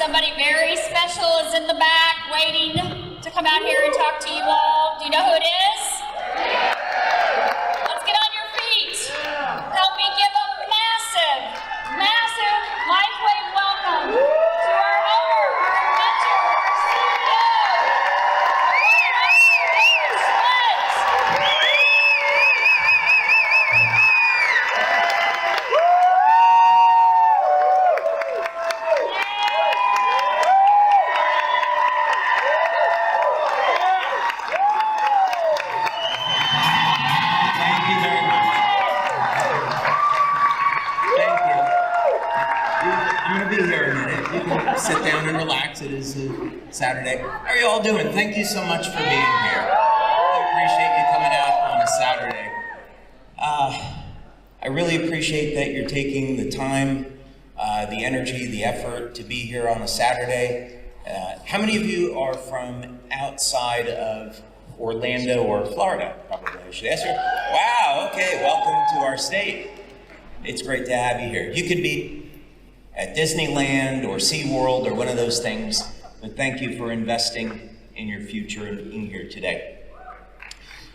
Somebody very special is in the back waiting to come out here and talk to you all. Do you know who it is? Let's get on your feet. Help me give a massive, massive Lifewave welcome to our owner, our inventor, our CEO, Schmidt. Sit down and relax. It is Saturday. How are you all doing? Thank you so much for being here. I appreciate you coming out on a Saturday. I really appreciate that you're taking the time, the energy, the effort to be here on a Saturday. How many of you are from outside of Orlando or Florida? Probably I should ask you. Wow, okay, welcome to our state. It's great to have you here. You could be at Disneyland or SeaWorld or one of those things, but thank you for investing in your future and being here today.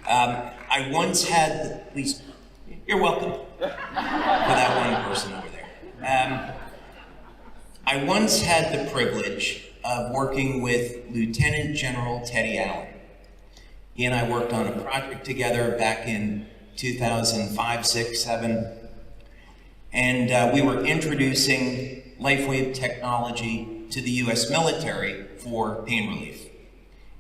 I once had, at least, you're welcome, for that one person over there. I once had the privilege of working with Lieutenant General Teddy Allen. He and I worked on a project together back in 2005, 6, 7, and we were introducing Lifewave technology to the US military for pain relief.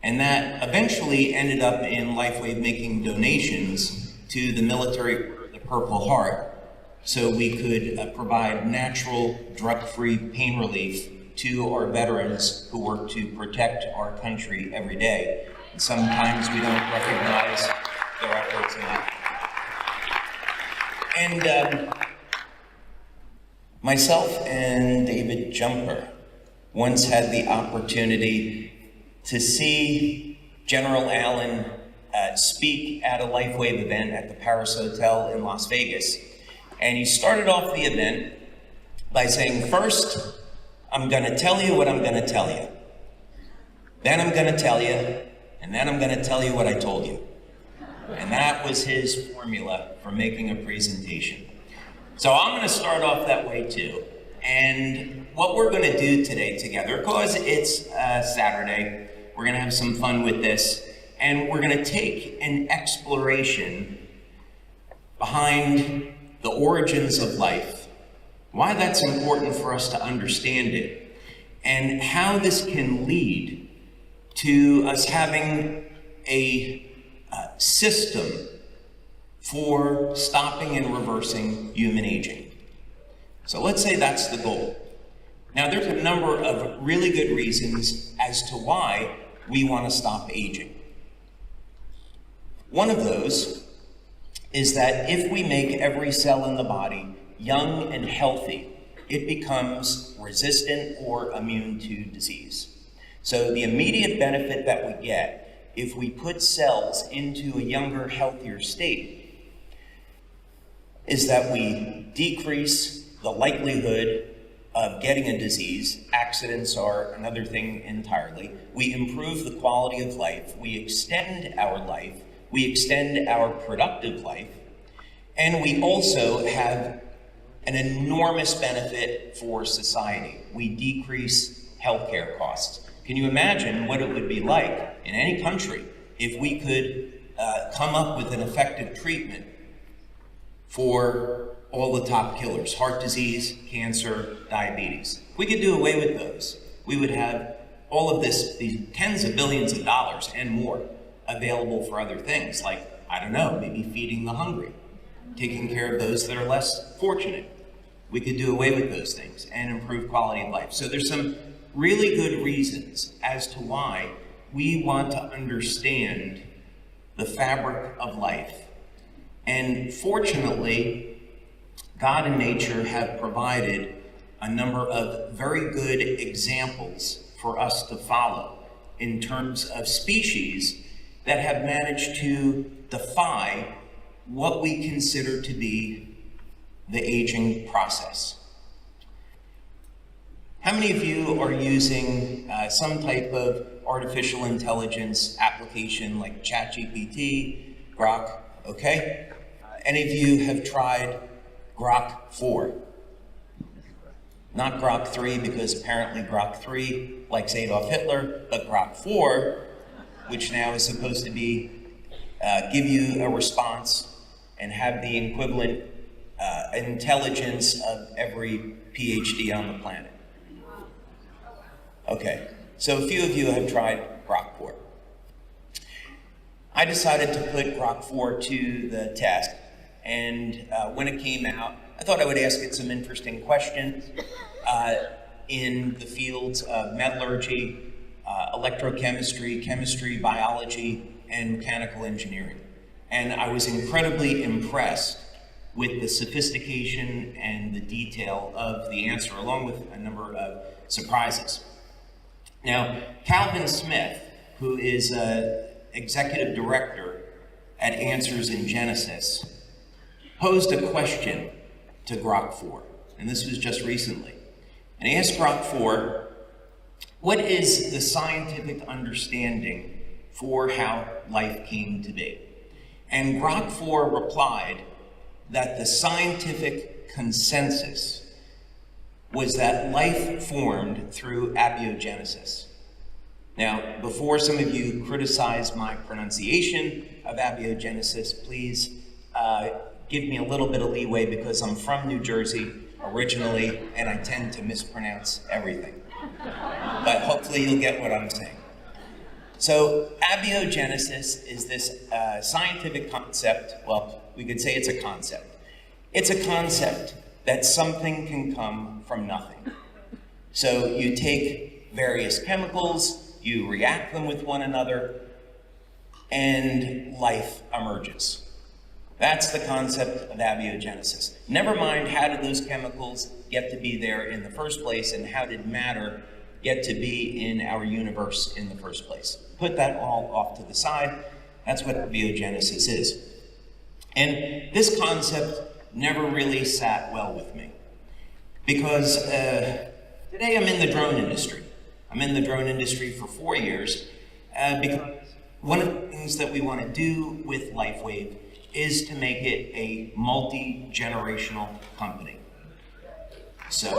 And that eventually ended up in Lifewave making donations to the military, the Purple Heart, so we could provide natural, drug-free pain relief to our veterans who work to protect our country every day. And sometimes we don't recognize their efforts enough. And myself and David Jumper once had the opportunity to see General Allen speak at a Lifewave event at the Paris Hotel in Las Vegas. And he started off the event by saying, first, I'm going to tell you what I'm going to tell you. Then I'm going to tell you, and then I'm going to tell you what I told you. And that was his formula for making a presentation. So I'm going to start off that way too. And what we're going to do today together, because it's Saturday, we're going to have some fun with this, and we're going to take an exploration behind the origins of life, why that's important for us to understand it, and how this can lead to us having a system for stopping and reversing human aging. So let's say that's the goal. Now there's a number of really good reasons as to why we want to stop aging. One of those is that if we make every cell in the body young and healthy, it becomes resistant or immune to disease. So the immediate benefit that we get if we put cells into a younger, healthier state is that we decrease the likelihood of getting a disease. Accidents are another thing entirely. We improve the quality of life. We extend our life. We extend our productive life. And we also have an enormous benefit for society. We decrease healthcare costs. Can you imagine what it would be like in any country if we could come up with an effective treatment for all the top killers, heart disease, cancer, diabetes? If we could do away with those, we would have all of this, these tens of billions of dollars and more available for other things, like, I don't know, maybe feeding the hungry, taking care of those that are less fortunate. We could do away with those things and improve quality of life. So there's some really good reasons as to why we want to understand the fabric of life. And fortunately, God and nature have provided a number of very good examples for us to follow in terms of species that have managed to defy what we consider to be the aging process. How many of you are using some type of artificial intelligence application like ChatGPT, Grok? Okay. Any of you have tried Grok 4? Not Grok 3, because apparently Grok 3 likes Adolf Hitler, but Grok 4, which now is supposed to be give you a response and have the equivalent intelligence of every PhD on the planet. Okay, so a few of you have tried Grok 4. I decided to put Grok 4 to the test, and when it came out, I thought I would ask it some interesting questions in the fields of metallurgy, electrochemistry, chemistry, biology, and mechanical engineering. And I was incredibly impressed with the sophistication and the detail of the answer, along with a number of surprises. Now, Calvin Smith, who is executive director at Answers in Genesis, posed a question to Grok 4, and this was just recently. And he asked Grok 4, what is the scientific understanding for how life came to be? And Grok 4 replied that the scientific consensus was that life formed through abiogenesis. Now, before some of you criticize my pronunciation of abiogenesis, please give me a little bit of leeway, because I'm from New Jersey originally, and I tend to mispronounce everything. But hopefully you'll get what I'm saying. So abiogenesis is this scientific concept. Well, we could say it's a concept. It's a concept that something can come from nothing. So you take various chemicals, you react them with one another, and life emerges. That's the concept of abiogenesis. Never mind how did those chemicals get to be there in the first place, and how did matter get to be in our universe in the first place. Put that all off to the side. That's what abiogenesis is. And this concept never really sat well with me, because today I'm in the drone industry. I'm in the drone industry for 4 years, because one of the things that we want to do with Lifewave is to make it a multi-generational company. So,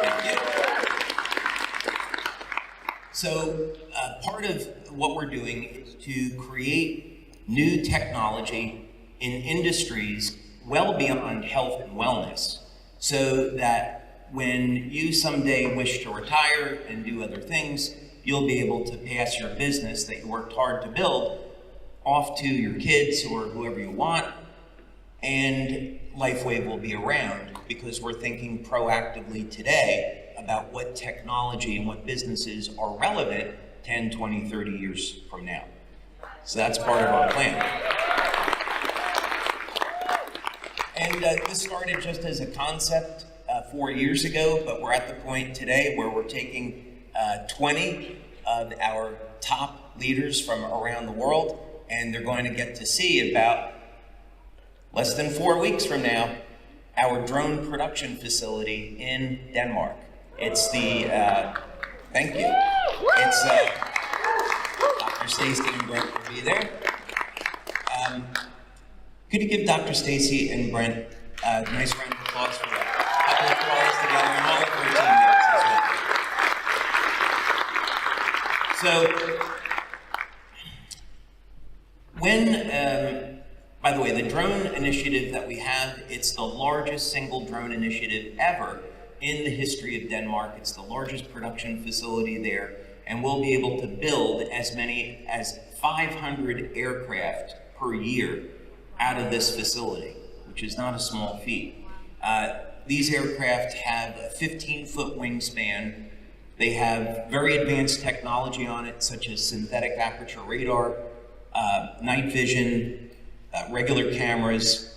thank you. So, part of what we're doing is to create new technology in industries well beyond health and wellness, so that when you someday wish to retire and do other things, you'll be able to pass your business that you worked hard to build off to your kids or whoever you want, and Lifewave will be around, because we're thinking proactively today about what technology and what businesses are relevant 10, 20, 30 years from now. So that's part of our plan. And this started just as a concept 4 years ago, but we're at the point today where we're taking 20 of our top leaders from around the world, and they're going to get to see about less than 4 weeks from now our drone production facility in Denmark. It's the, thank you. It's Dr. Stacy and Brent will be there. Could you give Dr. Stacy and Brent a nice round of applause for that? A couple of applause together, and all of our teammates as well. So, by the way, the drone initiative that we have, it's the largest single drone initiative ever in the history of Denmark. It's the largest production facility there, and we'll be able to build as many as 500 aircraft per year out of this facility, which is not a small feat. These aircraft have a 15-foot wingspan. They have very advanced technology on it, such as synthetic aperture radar, night vision, regular cameras,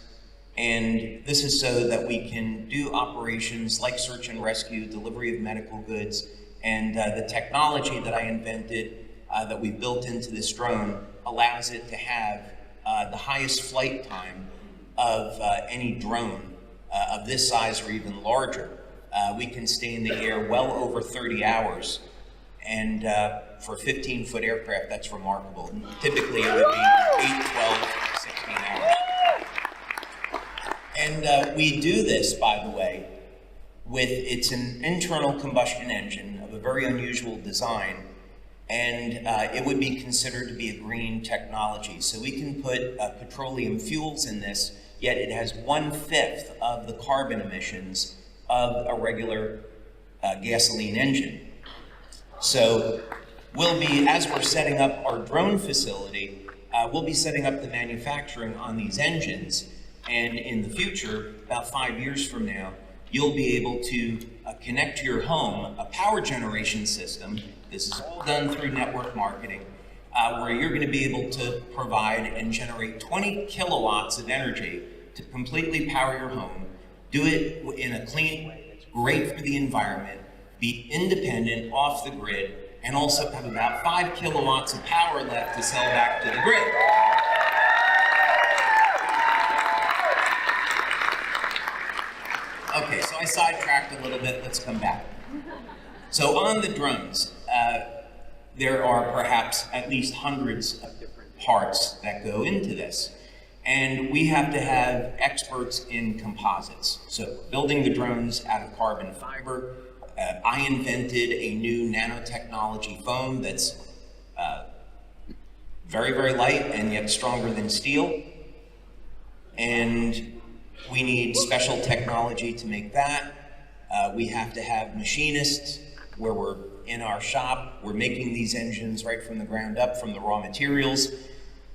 and this is so that we can do operations like search and rescue, delivery of medical goods, and the technology that I invented that we built into this drone allows it to have the highest flight time of any drone of this size or even larger We can stay in the air well over 30 hours. And for a 15-foot aircraft, that's remarkable. Typically, it would be 8, 12, 16 hours. And we do this, by the way, it's an internal combustion engine of a very unusual design, and it would be considered to be a green technology. So we can put petroleum fuels in this, yet it has 1/5 of the carbon emissions of a regular gasoline engine. So we'll be, as we're setting up our drone facility, we'll be setting up the manufacturing on these engines, and in the future, about 5 years from now, you'll be able to connect to your home a power generation system. This is all done through network marketing, where you're going to be able to provide and generate 20 kilowatts of energy to completely power your home, do it in a clean way that's great for the environment, be independent, off the grid, and also have about 5 kilowatts of power left to sell back to the grid. Okay, so I sidetracked a little bit, let's come back. So on the drones, there are perhaps at least hundreds of different parts that go into this. And we have to have experts in composites. So building the drones out of carbon fiber, I invented a new nanotechnology foam that's very, very light and yet stronger than steel. And we need special technology to make that. We have to have machinists where we're in our shop. We're making these engines right from the ground up, from the raw materials.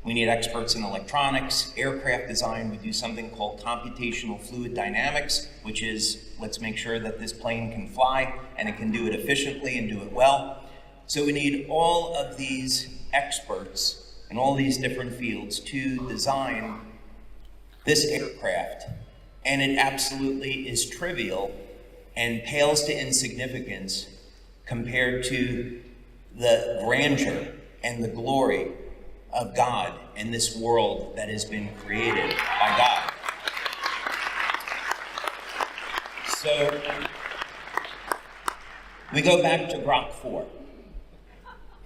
We need experts in electronics, aircraft design. We do something called computational fluid dynamics, which is, let's make sure that this plane can fly and it can do it efficiently and do it well. So we need all of these experts in all these different fields to design this aircraft. And it absolutely is trivial and pales to insignificance compared to the grandeur and the glory of God in this world that has been created by God. So we go back to Grok 4.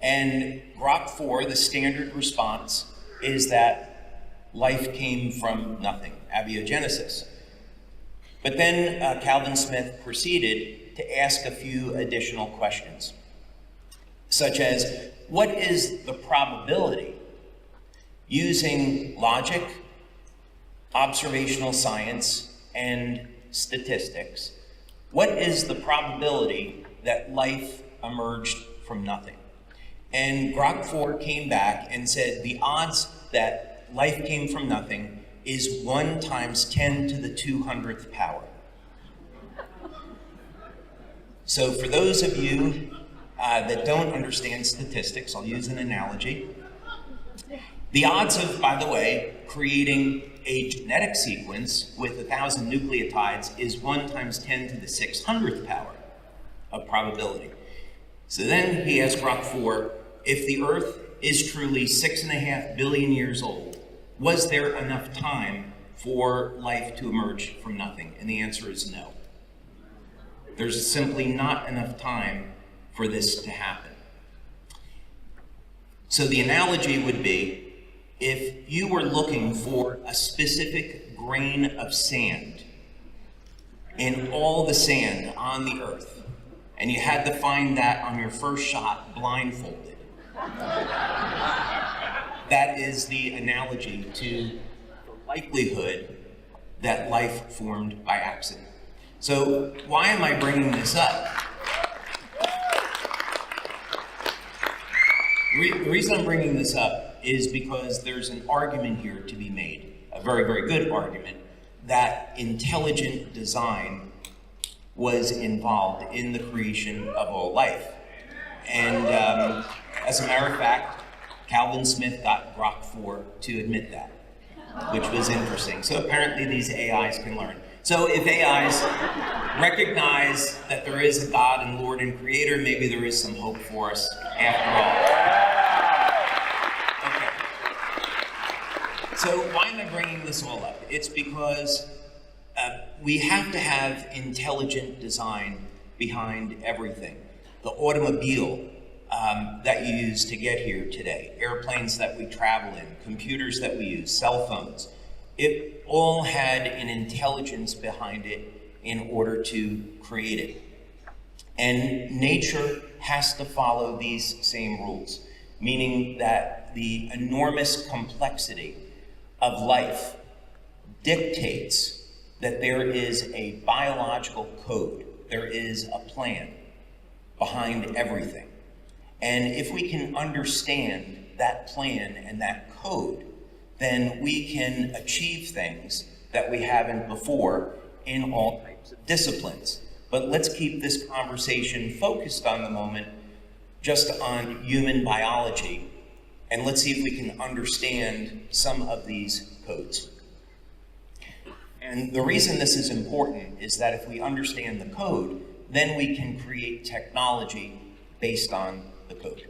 And Grok 4, the standard response is that life came from nothing, abiogenesis. But then Calvin Smith proceeded to ask a few additional questions, such as, what is the probability, using logic, observational science, and statistics, what is the probability that life emerged from nothing? And Grok 4 came back and said the odds that life came from nothing is 1 times 10 to the 200th power. So for those of you that don't understand statistics, I'll use an analogy. The odds of, by the way, creating a genetic sequence with 1,000 nucleotides is 1 times 10 to the 600th power of probability. So then he asked Grok 4, if the Earth is truly 6.5 billion years old, was there enough time for life to emerge from nothing? And the answer is no. There's simply not enough time for this to happen. So the analogy would be, if you were looking for a specific grain of sand in all the sand on the Earth, and you had to find that on your first shot blindfolded, that is the analogy to the likelihood that life formed by accident. So why am I bringing this up? The reason I'm bringing this up is because there's an argument here to be made, a very, very good argument, that intelligent design was involved in the creation of all life. And as a matter of fact, Calvin Smith got Grok 4 to admit that, which was interesting. So apparently these AIs can learn. So if AIs recognize that there is a God and Lord and Creator, maybe there is some hope for us after all. Okay. So why am I bringing this all up? It's because we have to have intelligent design behind everything. The automobile that you use to get here today, airplanes that we travel in, computers that we use, cell phones, it all had an intelligence behind it in order to create it. And nature has to follow these same rules, meaning that the enormous complexity of life dictates that there is a biological code, there is a plan behind everything. And if we can understand that plan and that code, then we can achieve things that we haven't before in all types of disciplines. But let's keep this conversation focused on the moment, just on human biology, and let's see if we can understand some of these codes. And the reason this is important is that if we understand the code, then we can create technology based on the code.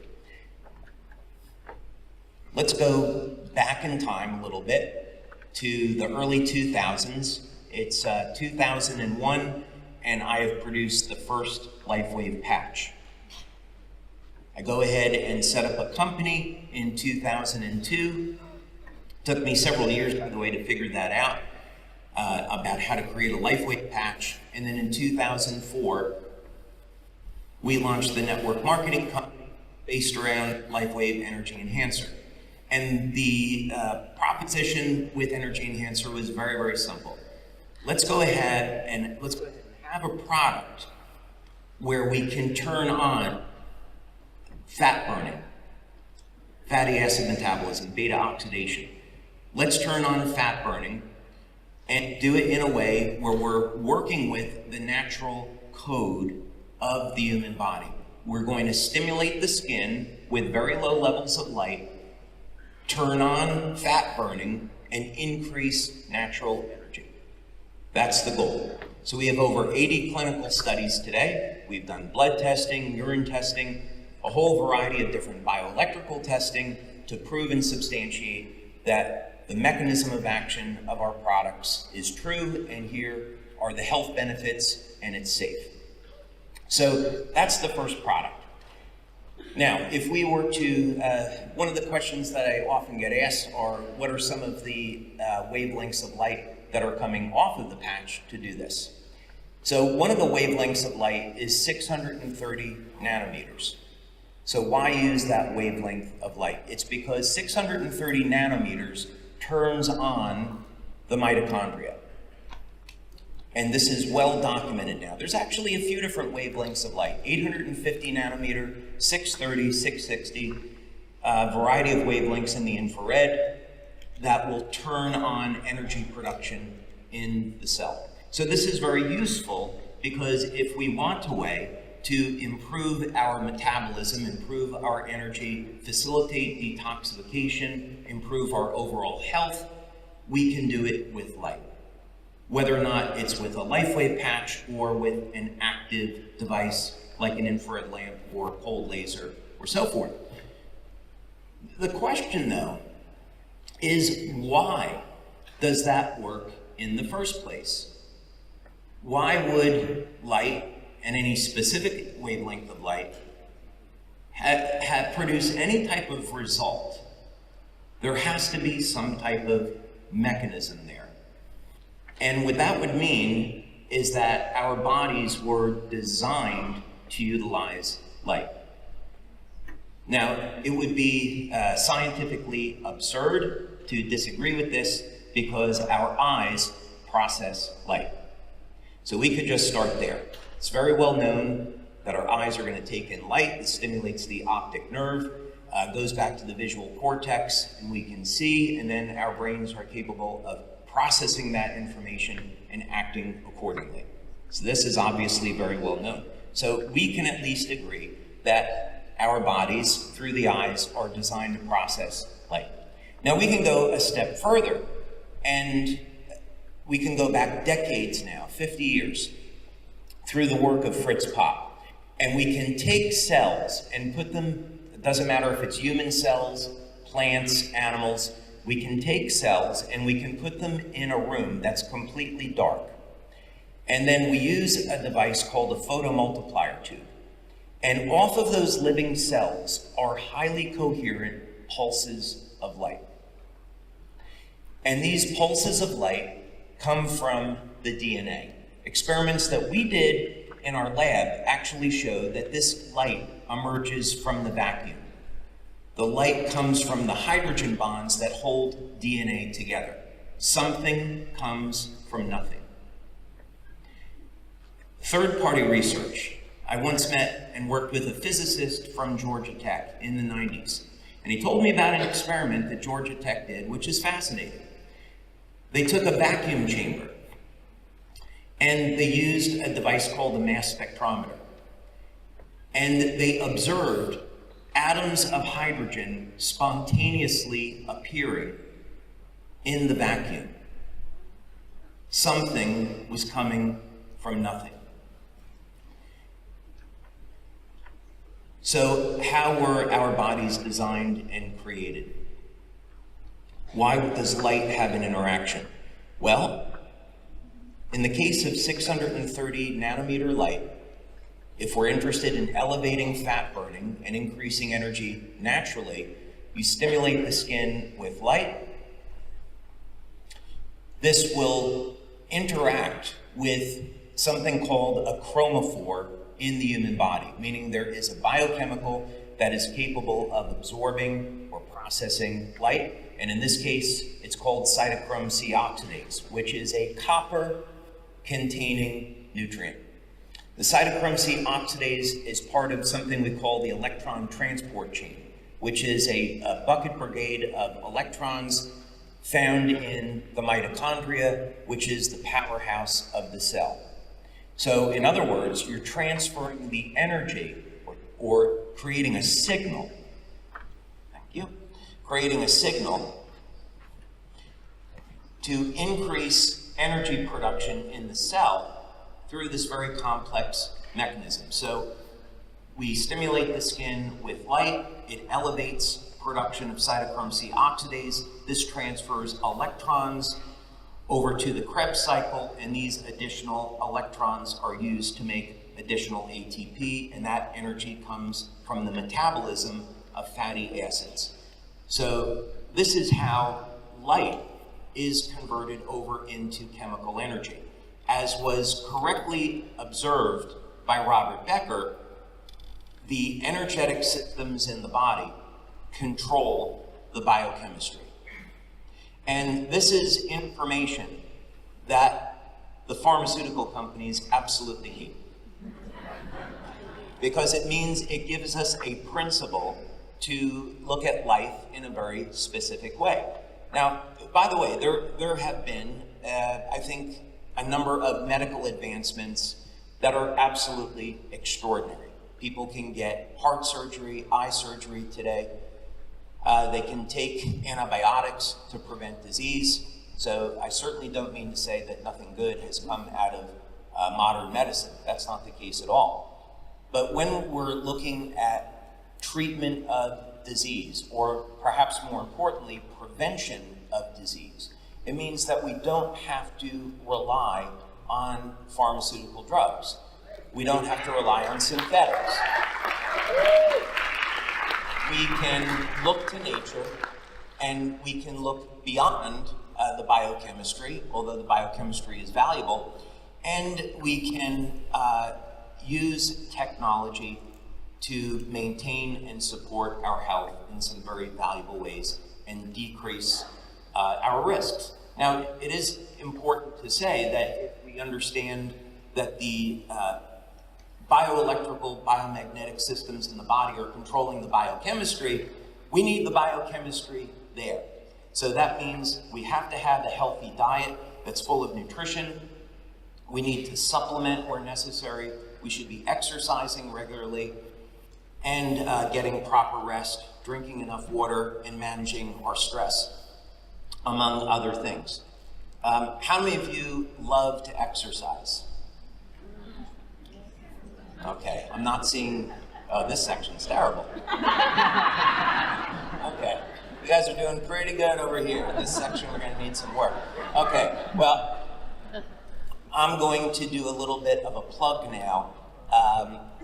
Let's go back in time a little bit to the early 2000s. It's 2001, and I have produced the first Lifewave patch. I go ahead and set up a company in 2002. Took me several years, by the way, to figure that out, about how to create a Lifewave patch. And then in 2004, we launched the network marketing company based around Lifewave Energy Enhancer. And the proposition with Energy Enhancer was very, very simple. Let's go ahead and have a product where we can turn on fat burning, fatty acid metabolism, beta oxidation. Let's turn on fat burning and do it in a way where we're working with the natural code of the human body. We're going to stimulate the skin with very low levels of light, turn on fat burning, and increase natural energy. That's the goal. So we have over 80 clinical studies today. We've done blood testing, urine testing, a whole variety of different bioelectrical testing to prove and substantiate that the mechanism of action of our products is true, and here are the health benefits, and it's safe. So that's the first product. Now, if we were to, one of the questions that I often get asked are, what are some of the wavelengths of light that are coming off of the patch to do this? So one of the wavelengths of light is 630 nanometers. So why use that wavelength of light? It's because 630 nanometers turns on the mitochondria. And this is well documented now. There's actually a few different wavelengths of light, 850 nanometer, 630, 660, a variety of wavelengths in the infrared that will turn on energy production in the cell. So this is very useful because if we want a way to improve our metabolism, improve our energy, facilitate detoxification, improve our overall health, we can do it with light. Whether or not it's with a Lifewave patch or with an active device like an infrared lamp or a cold laser or so forth. The question though is, why does that work in the first place? Why would light and any specific wavelength of light have produce any type of result? There has to be some type of mechanism there. And what that would mean is that our bodies were designed to utilize light. Now, it would be scientifically absurd to disagree with this because our eyes process light. So we could just start there. It's very well known that our eyes are going to take in light. It stimulates the optic nerve, goes back to the visual cortex, and we can see, and then our brains are capable of processing that information and acting accordingly. So this is obviously very well known. So we can at least agree that our bodies, through the eyes, are designed to process light. Now we can go a step further, and we can go back decades now, 50 years, through the work of Fritz Popp. And we can take cells and put them, it doesn't matter if it's human cells, plants, animals, we can take cells and we can put them in a room that's completely dark. And then we use a device called a photomultiplier tube. And off of those living cells are highly coherent pulses of light. And these pulses of light come from the DNA. Experiments that we did in our lab actually showed that this light emerges from the vacuum. The light comes from the hydrogen bonds that hold DNA together. Something comes from nothing. Third-party research. I once met and worked with a physicist from Georgia Tech in the 90s, and he told me about an experiment that Georgia Tech did, which is fascinating. They took a vacuum chamber, and they used a device called a mass spectrometer, and they observed atoms of hydrogen spontaneously appearing in the vacuum. Something was coming from nothing. So how were our bodies designed and created? Why does light have an interaction? Well, in the case of 630 nanometer light, if we're interested in elevating fat burning and increasing energy naturally, you stimulate the skin with light. This will interact with something called a chromophore in the human body, meaning there is a biochemical that is capable of absorbing or processing light. And in this case, it's called cytochrome C oxidase, which is a copper-containing nutrient. The cytochrome C oxidase is part of something we call the electron transport chain, which is a bucket brigade of electrons found in the mitochondria, which is the powerhouse of the cell. So in other words, you're transferring the energy or creating a signal. Thank you. Creating a signal to increase energy production in the cell through this very complex mechanism. So we stimulate the skin with light, it elevates production of cytochrome C oxidase. This transfers electrons over to the Krebs cycle, and these additional electrons are used to make additional ATP, and that energy comes from the metabolism of fatty acids. So this is how light is converted over into chemical energy. As was correctly observed by Robert Becker, the energetic systems in the body control the biochemistry. And this is information that the pharmaceutical companies absolutely hate, because it means it gives us a principle to look at life in a very specific way. Now, by the way, there have been, I think, a number of medical advancements that are absolutely extraordinary. People can get heart surgery, eye surgery today. They can take antibiotics to prevent disease. So I certainly don't mean to say that nothing good has come out of modern medicine. That's not the case at all. But when we're looking at treatment of disease, or perhaps more importantly, prevention of disease, it means that we don't have to rely on pharmaceutical drugs. We don't have to rely on synthetics. We can look to nature, and we can look beyond the biochemistry, although the biochemistry is valuable, and we can use technology to maintain and support our health in some very valuable ways and decrease our risks. Now, it is important to say that if we understand that the bioelectrical, biomagnetic systems in the body are controlling the biochemistry, we need the biochemistry there. So that means we have to have a healthy diet that's full of nutrition. We need to supplement where necessary. We should be exercising regularly and getting proper rest, drinking enough water, and managing our stress, among other things. How many of you love to exercise? Okay, I'm not seeing, this section's terrible. Okay, you guys are doing pretty good over here. This section, we're gonna need some work. Okay, well, I'm going to do a little bit of a plug now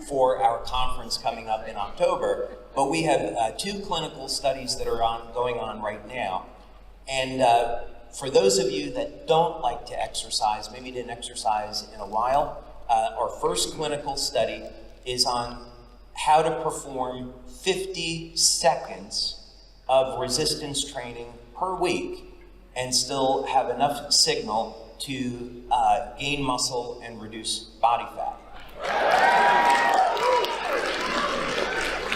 for our conference coming up in October. But we have 2 clinical studies that are going on right now. And for those of you that don't like to exercise, maybe didn't exercise in a while, our first clinical study is on how to perform 50 seconds of resistance training per week and still have enough signal to gain muscle and reduce body fat.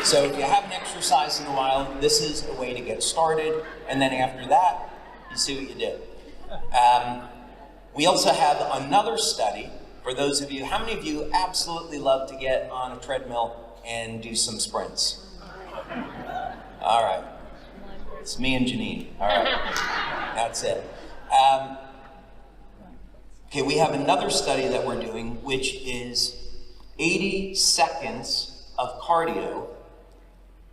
So if you haven't exercised in a while, this is a way to get started, and then after that, you see what you did. We also have another study for those of you. How many of you absolutely love to get on a treadmill and do some sprints? All right. It's me and Janine. All right. That's it. Okay, we have another study that we're doing, which is 80 seconds of cardio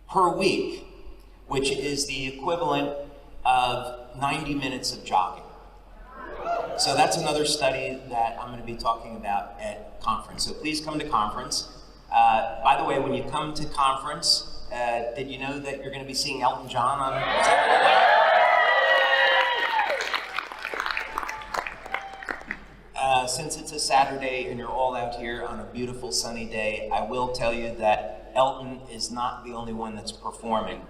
per week, which is the equivalent of 90 minutes of jogging. So that's another study that I'm going to be talking about at conference. So please come to conference. By the way, when you come to conference, did you know that you're going to be seeing Elton John on Saturday? Since it's a Saturday and you're all out here on a beautiful sunny day, I will tell you that Elton is not the only one that's performing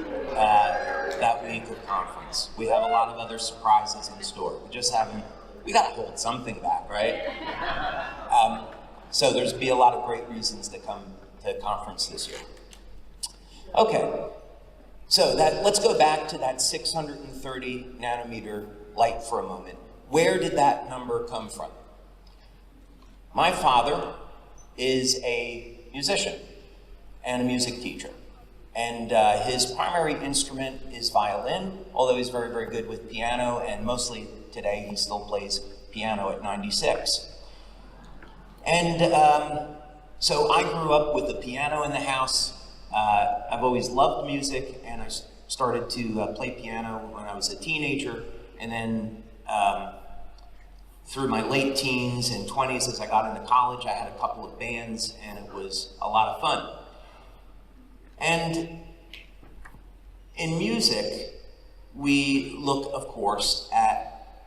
that week of conference. We have a lot of other surprises in store. We got to hold something back, right? So there's be a lot of great reasons to come to conference this year. Okay, so let's go back to that 630 nanometer light for a moment. Where did that number come from? My father is a musician and a music teacher. And his primary instrument is violin, although he's very, very good with piano, and mostly today he still plays piano at 96. And so I grew up with the piano in the house. I've always loved music, and I started to play piano when I was a teenager, and then through my late teens and 20s, as I got into college, I had a couple of bands, and it was a lot of fun. And in music, we look, of course, at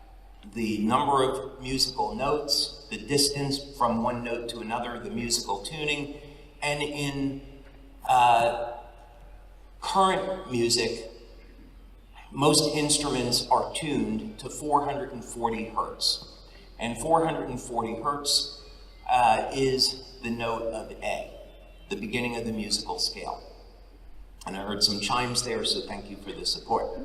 the number of musical notes, the distance from one note to another, the musical tuning, and in current music, most instruments are tuned to 440 hertz. And 440 hertz is the note of A, the beginning of the musical scale. And I heard some chimes there, so thank you for the support.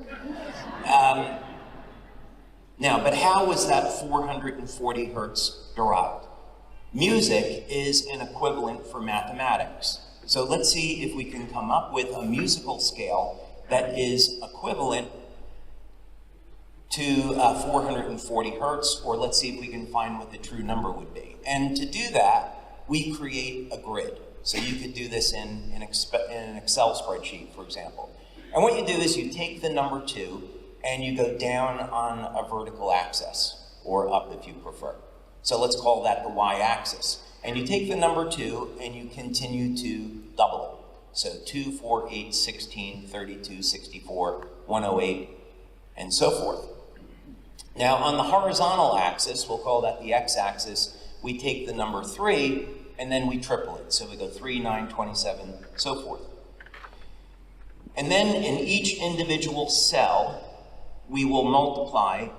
Now, but how was that 440 hertz derived? Music is an equivalent for mathematics. So let's see if we can come up with a musical scale that is equivalent to 440 hertz, or let's see if we can find what the true number would be. And to do that, we create a grid. So you could do this in an Excel spreadsheet, for example. And what you do is you take the number 2 and you go down on a vertical axis, or up if you prefer. So let's call that the y-axis. And you take the number 2 and you continue to double it. So 2, 4, 8, 16, 32, 64, 108, and so forth. Now on the horizontal axis, we'll call that the x-axis, we take the number 3 and then we triple it. So we go 3, 9, 27, so forth. And then in each individual cell, we will multiply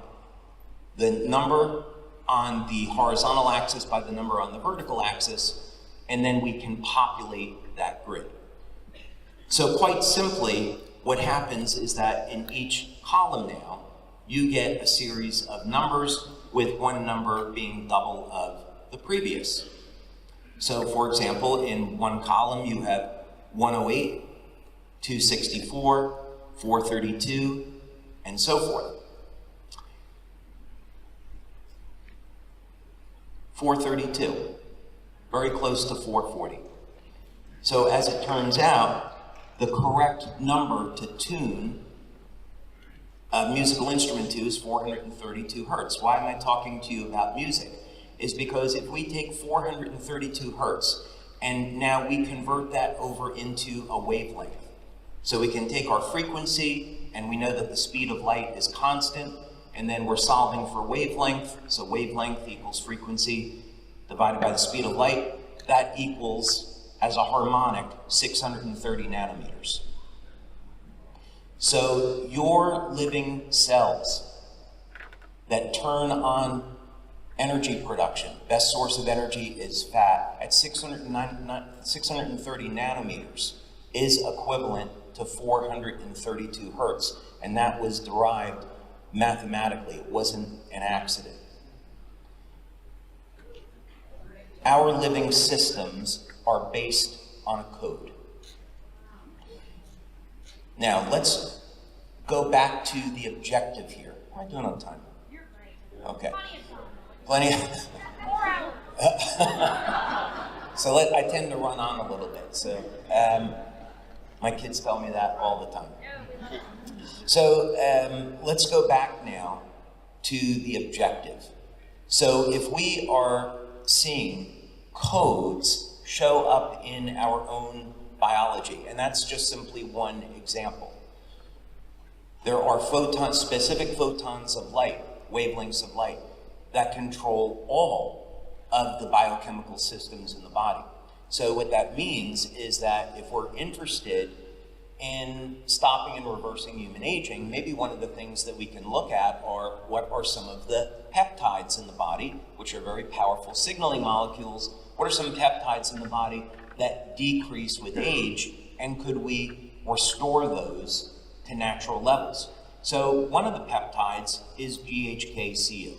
the number on the horizontal axis by the number on the vertical axis, and then we can populate that grid. So quite simply, what happens is that in each column now, you get a series of numbers with one number being double of the previous. So for example, in one column you have 108, 264, 432, and so forth. 432, very close to 440. So as it turns out, the correct number to tune a musical instrument to is 432 hertz. Why am I talking to you about music? is because if we take 432 hertz and now we convert that over into a wavelength, so we can take our frequency and we know that the speed of light is constant, and then we're solving for wavelength, so wavelength equals frequency divided by the speed of light, that equals, as a harmonic, 630 nanometers. So your living cells that turn on energy production, best source of energy is fat, at 630 nanometers is equivalent to 432 hertz, and that was derived mathematically. It wasn't an accident. Our living systems are based on a code. Now, let's go back to the objective here. How am I doing on time? You're great. Okay. Plenty of time. Plenty. 4 hours. So I tend to run on a little bit. So my kids tell me that all the time. So let's go back now to the objective. So if we are seeing codes show up in our own biology, and that's just simply one example. There are specific photons of light, wavelengths of light, that control all of the biochemical systems in the body. So what that means is that if we're interested in stopping and reversing human aging, maybe one of the things that we can look at are what are some of the peptides in the body, which are very powerful signaling molecules. What are some peptides in the body that decrease with age, and could we restore those to natural levels? So one of the peptides is GHK-CO.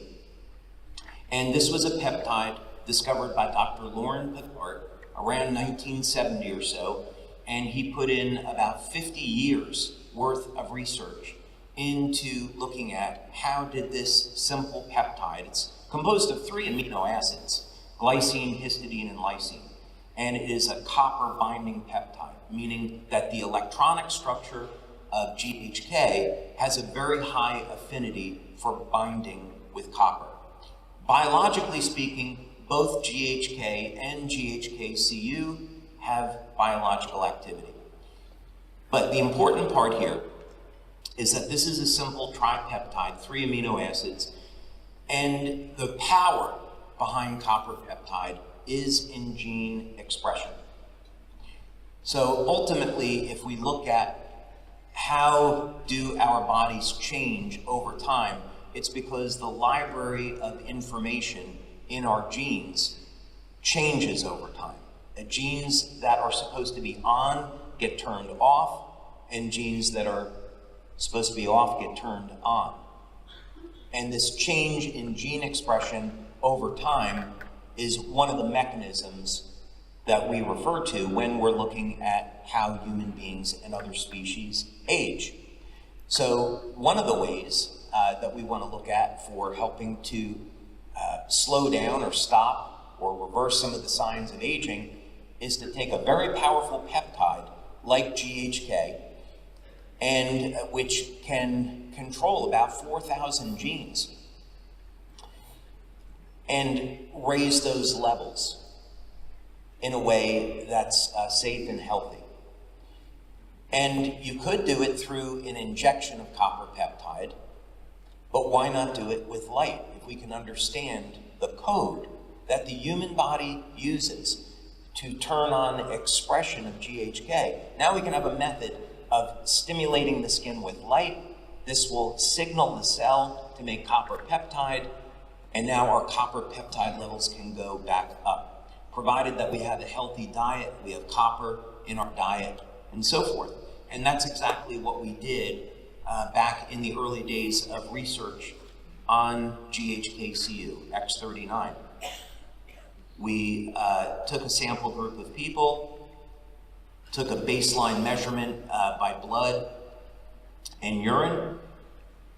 And this was a peptide discovered by Dr. Lauren Picard around 1970 or so, and he put in about 50 years worth of research into looking at how did this simple peptide, it's composed of 3 amino acids, glycine, histidine, and lysine, and it is a copper binding peptide, meaning that the electronic structure of GHK has a very high affinity for binding with copper. Biologically speaking, both GHK and GHK-Cu have biological activity. But the important part here is that this is a simple tripeptide, 3 amino acids, and the power behind copper peptide is in gene expression. So ultimately, if we look at how do our bodies change over time, it's because the library of information in our genes changes over time. Genes that are supposed to be on get turned off, and genes that are supposed to be off get turned on. And this change in gene expression over time is one of the mechanisms that we refer to when we're looking at how human beings and other species age. So one of the ways that we want to look at for helping to slow down or stop or reverse some of the signs of aging is to take a very powerful peptide like GHK, and which can control about 4,000 genes, and raise those levels in a way that's safe and healthy. And you could do it through an injection of copper peptide, but why not do it with light if we can understand the code that the human body uses to turn on expression of GHK? Now we can have a method of stimulating the skin with light. This will signal the cell to make copper peptide, and now our copper peptide levels can go back up, provided that we have a healthy diet, we have copper in our diet, and so forth. And that's exactly what we did back in the early days of research on GHK-Cu, X39. We took a sample group of people, took a baseline measurement by blood and urine,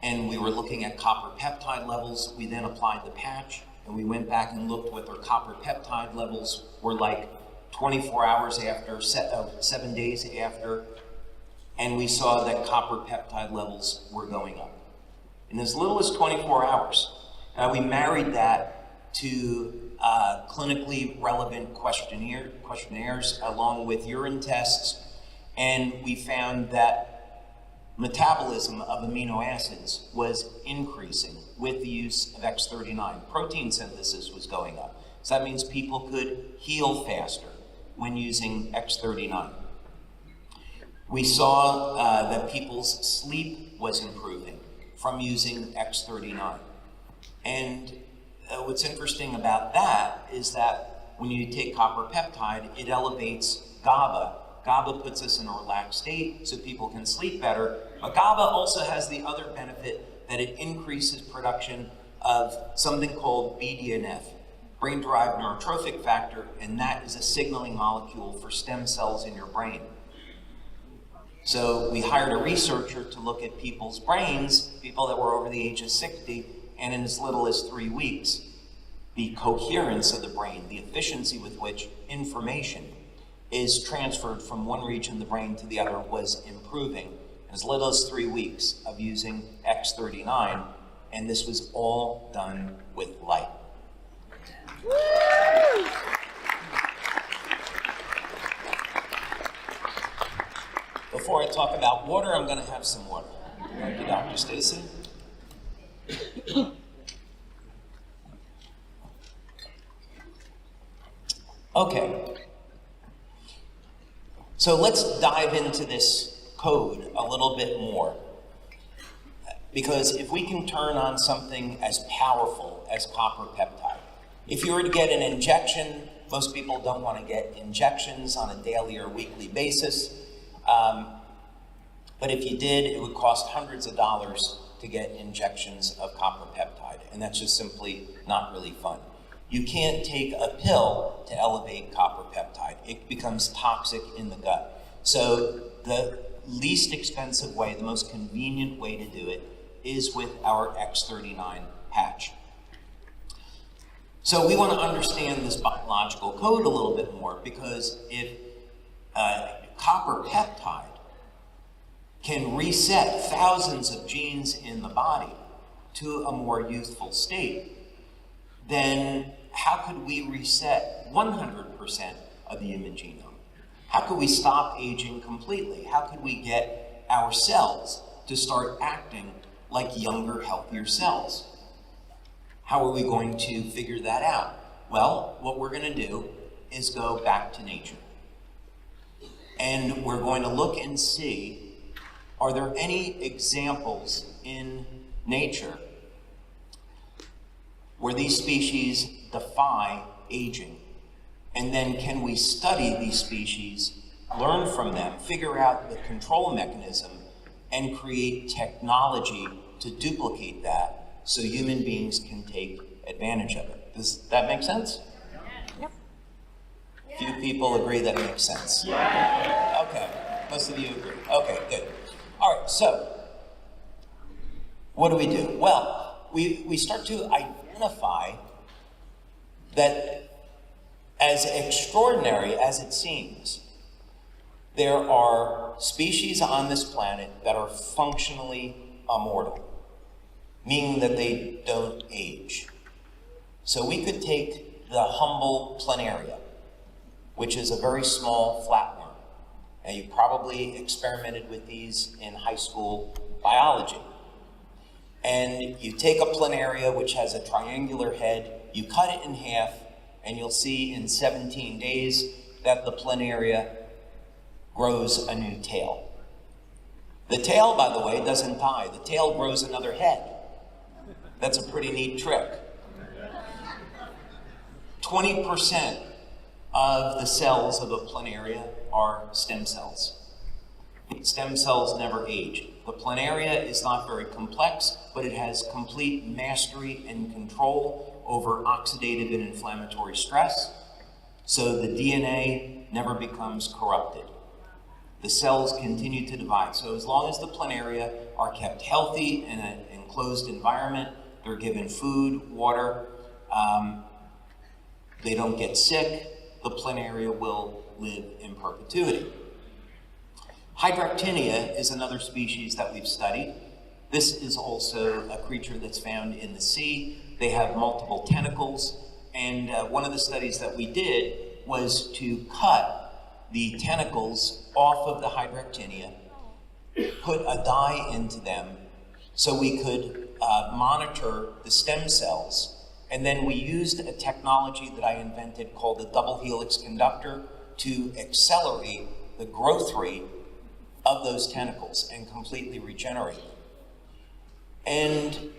and we were looking at copper peptide levels. We then applied the patch, and we went back and looked what their copper peptide levels were like 24 hours after, 7 days after, and we saw that copper peptide levels were going up in as little as 24 hours. Now we married that to clinically relevant questionnaires along with urine tests, and we found that metabolism of amino acids was increasing with the use of X39. Protein synthesis was going up. So that means people could heal faster when using X39. We saw that people's sleep was improving from using X39. And what's interesting about that is that when you take copper peptide, it elevates GABA. GABA puts us in a relaxed state so people can sleep better. But GABA also has the other benefit that it increases production of something called BDNF, brain-derived neurotrophic factor, and that is a signaling molecule for stem cells in your brain. So we hired a researcher to look at people's brains, people that were over the age of 60, and in as little as 3 weeks, the coherence of the brain, the efficiency with which information is transferred from one region of the brain to the other was improving. As little as 3 weeks of using X39, and this was all done with light. Before I talk about water, I'm going to have some water. Thank you, Dr. Stacy. Okay. So let's dive into this code a little bit more. Because if we can turn on something as powerful as copper peptide, if you were to get an injection, most people don't want to get injections on a daily or weekly basis. But if you did, it would cost hundreds of dollars to get injections of copper peptide, and that's just simply not really fun. You can't take a pill to elevate copper peptide. It becomes toxic in the gut. So the least expensive way, the most convenient way to do it is with our X39 patch. So we want to understand this biological code a little bit more, because if copper peptide can reset thousands of genes in the body to a more youthful state, then how could we reset 100% of the human genome? How could we stop aging completely? How could we get our cells to start acting like younger, healthier cells? How are we going to figure that out? Well, what we're going to do is go back to nature. And we're going to look and see, are there any examples in nature where these species defy aging? And then can we study these species, learn from them, figure out the control mechanism, and create technology to duplicate that so human beings can take advantage of it? Does that make sense? Yep. Few people agree that it makes sense. Okay, most of you agree. Okay, good. All right, so what do we do? Well, we start to identify that, as extraordinary as it seems, there are species on this planet that are functionally immortal, meaning that they don't age. So we could take the humble planaria, which is a very small flatworm. And you probably experimented with these in high school biology. And you take a planaria, which has a triangular head, you cut it in half, and you'll see in 17 days that the planaria grows a new tail. The tail, by the way, doesn't die. The tail grows another head. That's a pretty neat trick. 20% of the cells of a planaria are stem cells. Stem cells never age. The planaria is not very complex, but it has complete mastery and control over oxidative and inflammatory stress, so the DNA never becomes corrupted. The cells continue to divide. So as long as the planaria are kept healthy in an enclosed environment, they're given food, water, they don't get sick, the planaria will live in perpetuity. Hydractinia is another species that we've studied, This is also a creature that's found in the sea. They have multiple tentacles, and one of the studies that we did was to cut the tentacles off of the Hydractinia, put a dye into them so we could monitor the stem cells. And then we used a technology that I invented called a double helix conductor to accelerate the growth rate of those tentacles and completely regenerate them. And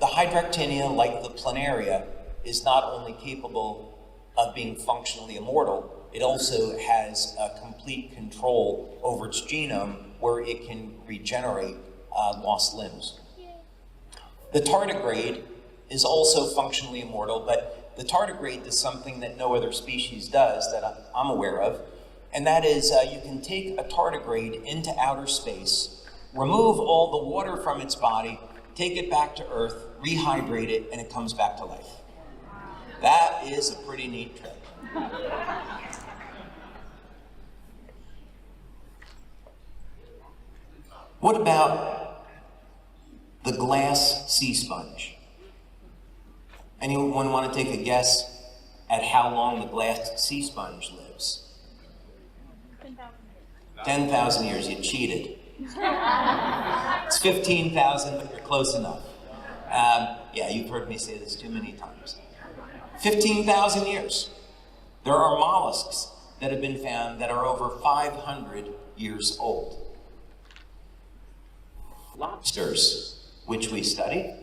the Hydractinia, like the planaria, is not only capable of being functionally immortal, it also has a complete control over its genome where it can regenerate lost limbs. The tardigrade is also functionally immortal, but the tardigrade does something that no other species does that I'm aware of, and that is you can take a tardigrade into outer space, remove all the water from its body, take it back to Earth, rehydrate it, and it comes back to life. That is a pretty neat trick. What about the glass sea sponge? Anyone want to take a guess at how long the glass sea sponge lives? 10,000 years. You cheated. It's 15,000, but you're close enough. Yeah, you've heard me say this too many times. 15,000 years. There are mollusks that have been found that are over 500 years old. Lobsters, which we study,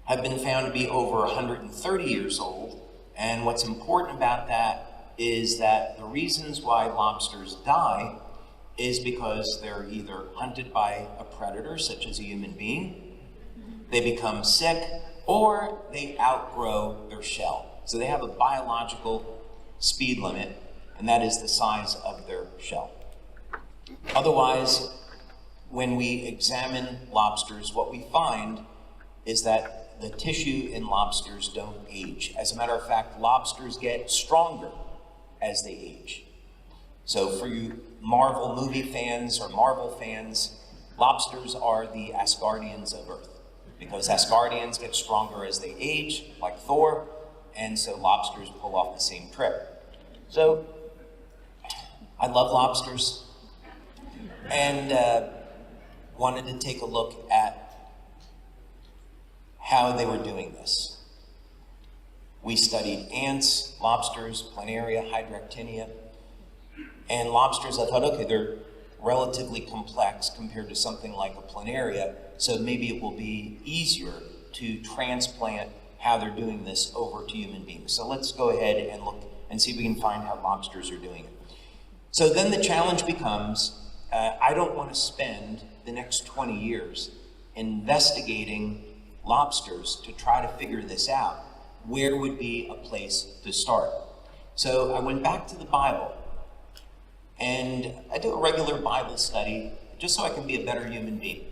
have been found to be over 130 years old. And what's important about that is that the reasons why lobsters die is because they're either hunted by a predator, such as a human being, they become sick, or they outgrow their shell. So they have a biological speed limit, and that is the size of their shell. Otherwise, when we examine lobsters, what we find is that the tissue in lobsters don't age. As a matter of fact, lobsters get stronger as they age. So for you Marvel movie fans or Marvel fans, lobsters are the Asgardians of Earth, because Asgardians get stronger as they age, like Thor, and so lobsters pull off the same trick. So I love lobsters, and wanted to take a look at how they were doing this. We studied ants, lobsters, planaria, Hydractinia, and lobsters, I thought, okay, they're relatively complex compared to something like a planaria, so maybe it will be easier to transplant how they're doing this over to human beings. So let's go ahead and look and see if we can find how lobsters are doing it. So then the challenge becomes, I don't want to spend the next 20 years investigating lobsters to try to figure this out. Where would be a place to start? So I went back to the Bible, and I do a regular Bible study just so I can be a better human being.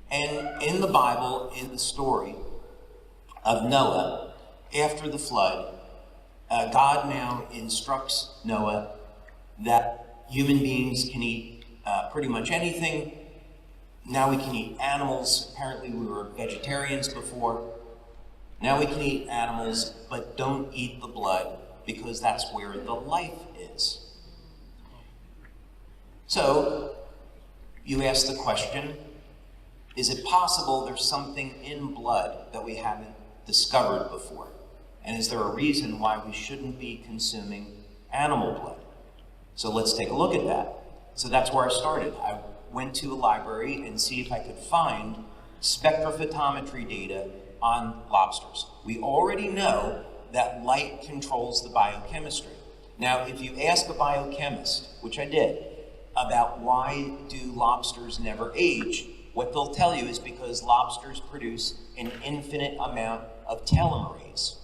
And in the Bible, in the story of Noah, after the flood, God now instructs Noah that human beings can eat pretty much anything. Now we can eat animals. Apparently we were vegetarians before. Now we can eat animals, but don't eat the blood, because that's where the life is. So you ask the question, is it possible there's something in blood that we haven't discovered before? And is there a reason why we shouldn't be consuming animal blood? So let's take a look at that. So that's where I started. I went to a library and see if I could find spectrophotometry data on lobsters. We already know that light controls the biochemistry. Now, if you ask a biochemist, which I did, about why do lobsters never age, what they'll tell you is because lobsters produce an infinite amount of telomerase.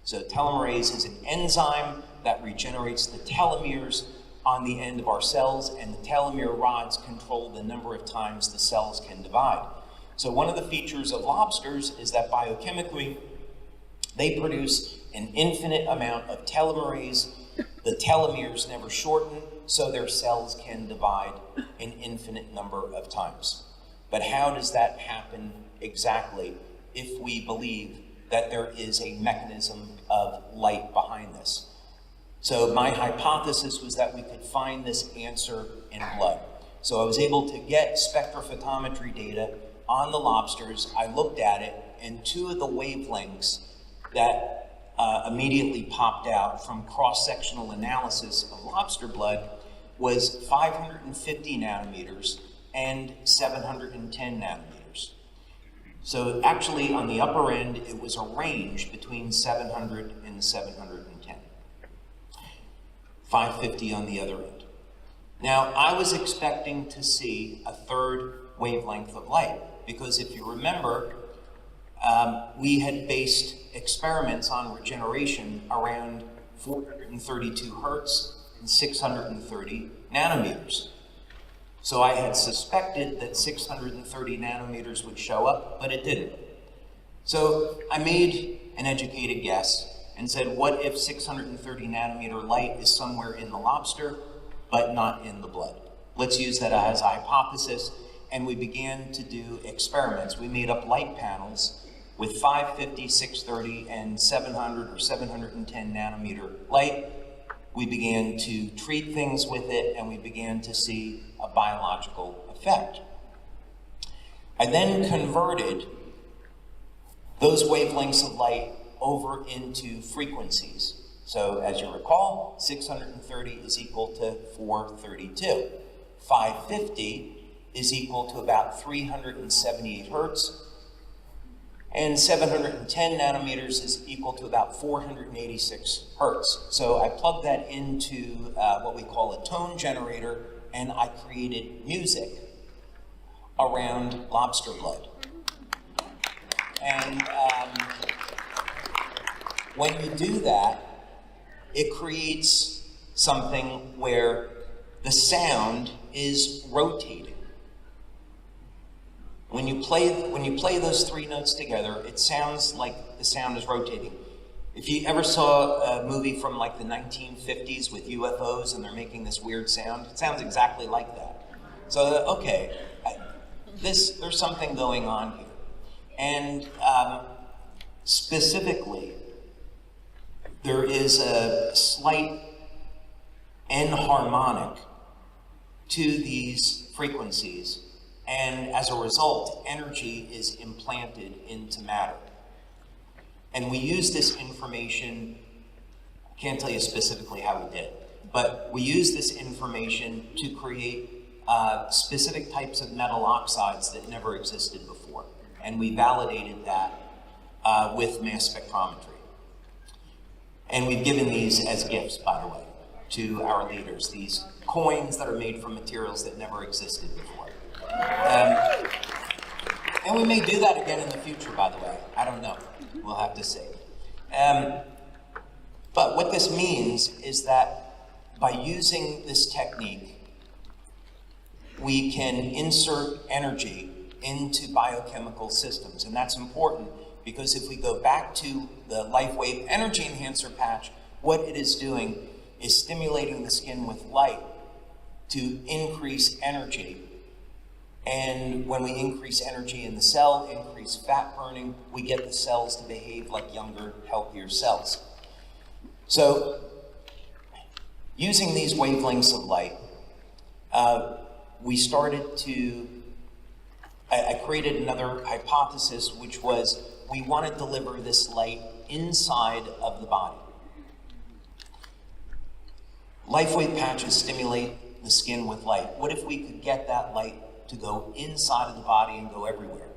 So telomerase is an enzyme that regenerates the telomeres on the end of our cells, and the telomere rods control the number of times the cells can divide. So one of the features of lobsters is that biochemically, they produce an infinite amount of telomerase. The telomeres never shorten, so their cells can divide an infinite number of times. But how does that happen exactly if we believe that there is a mechanism of light behind this? So my hypothesis was that we could find this answer in blood. So I was able to get spectrophotometry data on the lobsters. I looked at it, and two of the wavelengths that immediately popped out from cross-sectional analysis of lobster blood was 550 nanometers and 710 nanometers. So actually on the upper end, it was a range between 700 and 710. 550 on the other end. Now, I was expecting to see a third wavelength of light, because if you remember, we had based experiments on regeneration around 432 hertz and 630 nanometers. So I had suspected that 630 nanometers would show up, but it didn't. So I made an educated guess and said, what if 630 nanometer light is somewhere in the lobster, but not in the blood? Let's use that as a hypothesis. And we began to do experiments. We made up light panels with 550, 630, and 700 or 710 nanometer light. We began to treat things with it, and we began to see a biological effect. I then converted those wavelengths of light over into frequencies. So as you recall, 630 is equal to 432. 550 is equal to about 378 hertz, and 710 nanometers is equal to about 486 hertz. So I plugged that into what we call a tone generator, and I created music around lobster blood. And when you do that, it creates something where the sound is rotating. When you play those three notes together, it sounds like the sound is rotating. If you ever saw a movie from like the 1950s with UFOs and they're making this weird sound, it sounds exactly like that. So, okay, there's something going on here. And specifically, there is a slight enharmonic to these frequencies, and as a result, energy is implanted into matter. And we use this information, I can't tell you specifically how we did it, but we use this information to create specific types of metal oxides that never existed before. And we validated that with mass spectrometry. And we've given these as gifts, by the way, to our leaders, these coins that are made from materials that never existed before. And we may do that again in the future, by the way. I don't know. We'll have to see. But what this means is that by using this technique, we can insert energy into biochemical systems. And that's important because if we go back to the Lifewave Energy Enhancer patch, what it is doing is stimulating the skin with light to increase energy. And when we increase energy in the cell, increase fat burning, we get the cells to behave like younger, healthier cells. So, using these wavelengths of light, we started to, I created another hypothesis, which was we want to deliver this light inside of the body. Lifewave patches stimulate the skin with light. What if we could get that light to go inside of the body and go everywhere?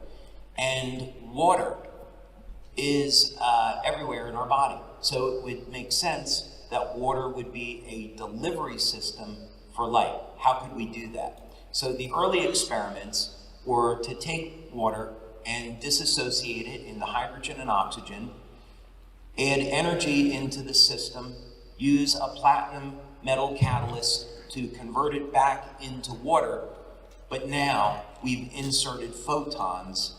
And water is everywhere in our body. So it would make sense that water would be a delivery system for light. How could we do that? So the early experiments were to take water and disassociate it into hydrogen and oxygen, add energy into the system, use a platinum metal catalyst to convert it back into water, but now we've inserted photons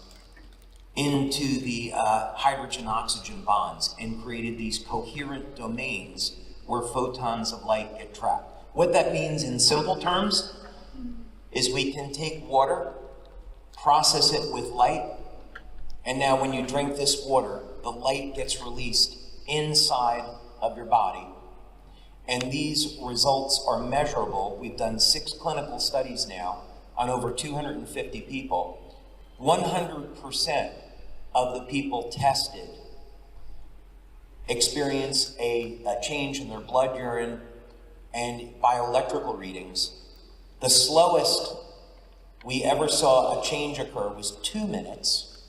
into the hydrogen-oxygen bonds and created these coherent domains where photons of light get trapped. What that means in simple terms is we can take water process it with light, and now when you drink this water, the light gets released inside of your body. And these results are measurable. We've done 6 clinical studies now on over 250 people. 100% of the people tested experience a change in their blood, urine, and bioelectrical readings. The slowest we ever saw a change occur was 2 minutes,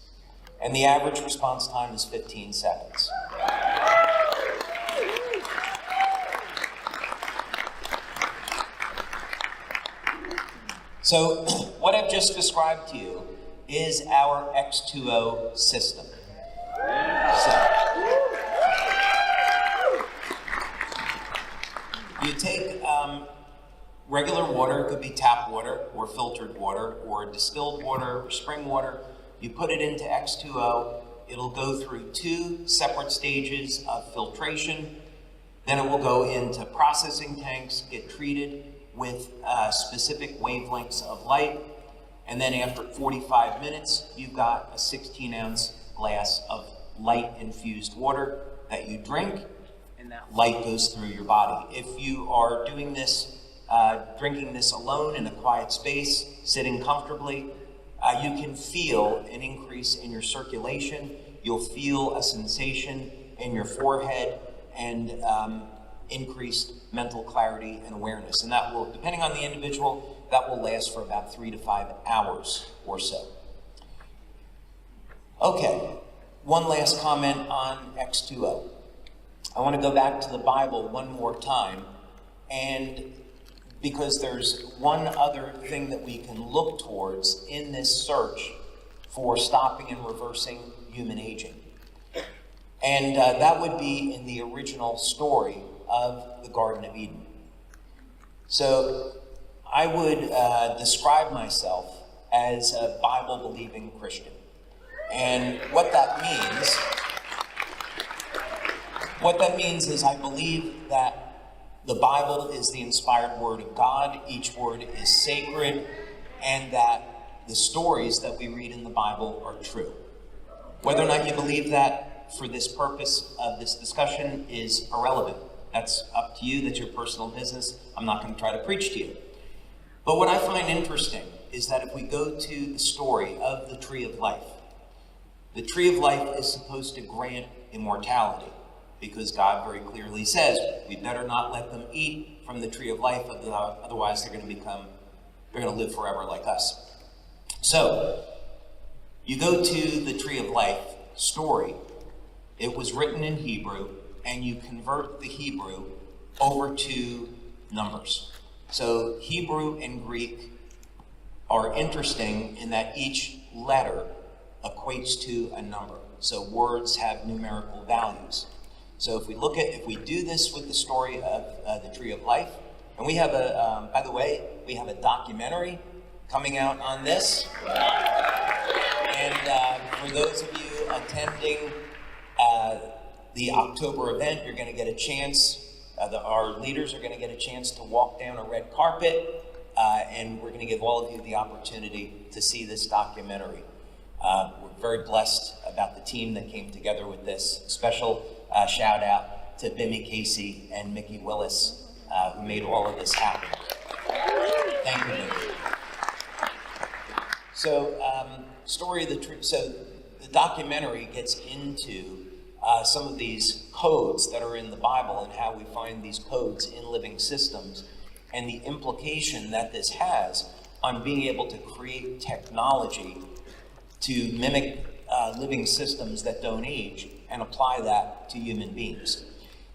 and the average response time is 15 seconds. So what I've just described to you is our X2O system. So, you take regular water, it could be tap water or filtered water or distilled water or spring water. You put it into X2O, it'll go through 2 separate stages of filtration. Then it will go into processing tanks, get treated with specific wavelengths of light. And then after 45 minutes, you've got a 16-ounce glass of light-infused water that you drink, and that light goes through your body. If you are doing this, drinking this alone in a quiet space, sitting comfortably, you can feel an increase in your circulation. You'll feel a sensation in your forehead and increased mental clarity and awareness. And that will, depending on the individual, that will last for about 3 to 5 hours or so. Okay, one last comment on X2O. I want to go back to the Bible one more time, and because there's one other thing that we can look towards in this search for stopping and reversing human aging. And that would be in the original story of the Garden of Eden. So I would describe myself as a Bible-believing Christian. And what that means is I believe that the Bible is the inspired word of God. Each word is sacred, and that the stories that we read in the Bible are true. Whether or not you believe that for this purpose of this discussion is irrelevant. That's up to you. That's your personal business. I'm not going to try to preach to you. But what I find interesting is that if we go to the story of the tree of life, the tree of life is supposed to grant immortality, because God very clearly says we better not let them eat from the tree of life, otherwise they're going to live forever like us. So you go to the tree of life story. It was written in Hebrew, and you convert the Hebrew over to numbers. So Hebrew and Greek are interesting in that each letter equates to a number. So words have numerical values. So if we do this with the story of the Tree of Life, and we have by the way, we have a documentary coming out on this. And for those of you attending the October event, you're going to get a chance, our leaders are going to get a chance to walk down a red carpet, and we're going to give all of you the opportunity to see this documentary. We're very blessed about the team that came together with this. Special shout out to Bimmy Casey and Mickey Willis, who made all of this happen. Thank you, Mickey. So, so the documentary gets into some of these codes that are in the Bible and how we find these codes in living systems, and the implication that this has on being able to create technology to mimic living systems that don't age and apply that to human beings.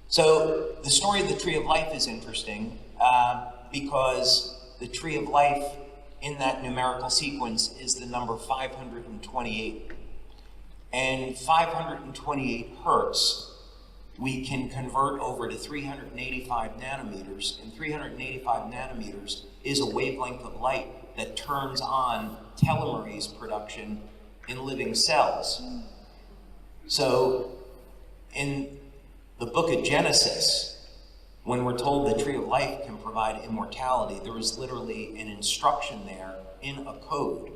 So the story of the Tree of Life is interesting because the Tree of Life in that numerical sequence is the number 528. And 528 hertz, we can convert over to 385 nanometers, and 385 nanometers is a wavelength of light that turns on telomerase production in living cells. So in the book of Genesis, when we're told the Tree of Life can provide immortality, there was literally an instruction there in a code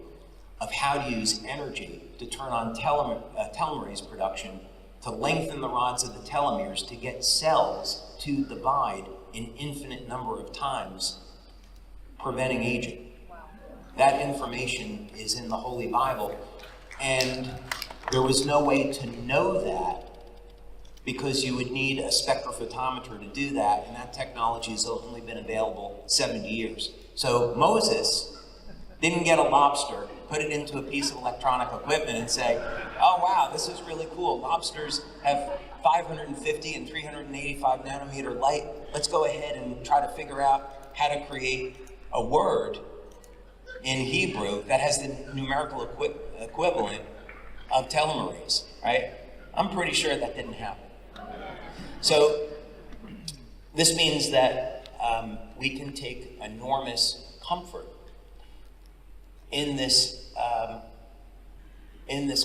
of how to use energy to turn on telomerase production, to lengthen the rods of the telomeres, to get cells to divide an infinite number of times, preventing aging. That information is in the Holy Bible, and there was no way to know that because you would need a spectrophotometer to do that, and that technology has only been available 70 years. So Moses didn't get a lobster, put it into a piece of electronic equipment and say, oh wow, this is really cool. Lobsters have 550 and 385 nanometer light. Let's go ahead and try to figure out how to create a word in Hebrew that has the numerical equivalent of telomerase, right? I'm pretty sure that didn't happen. So this means that we can take enormous comfort in this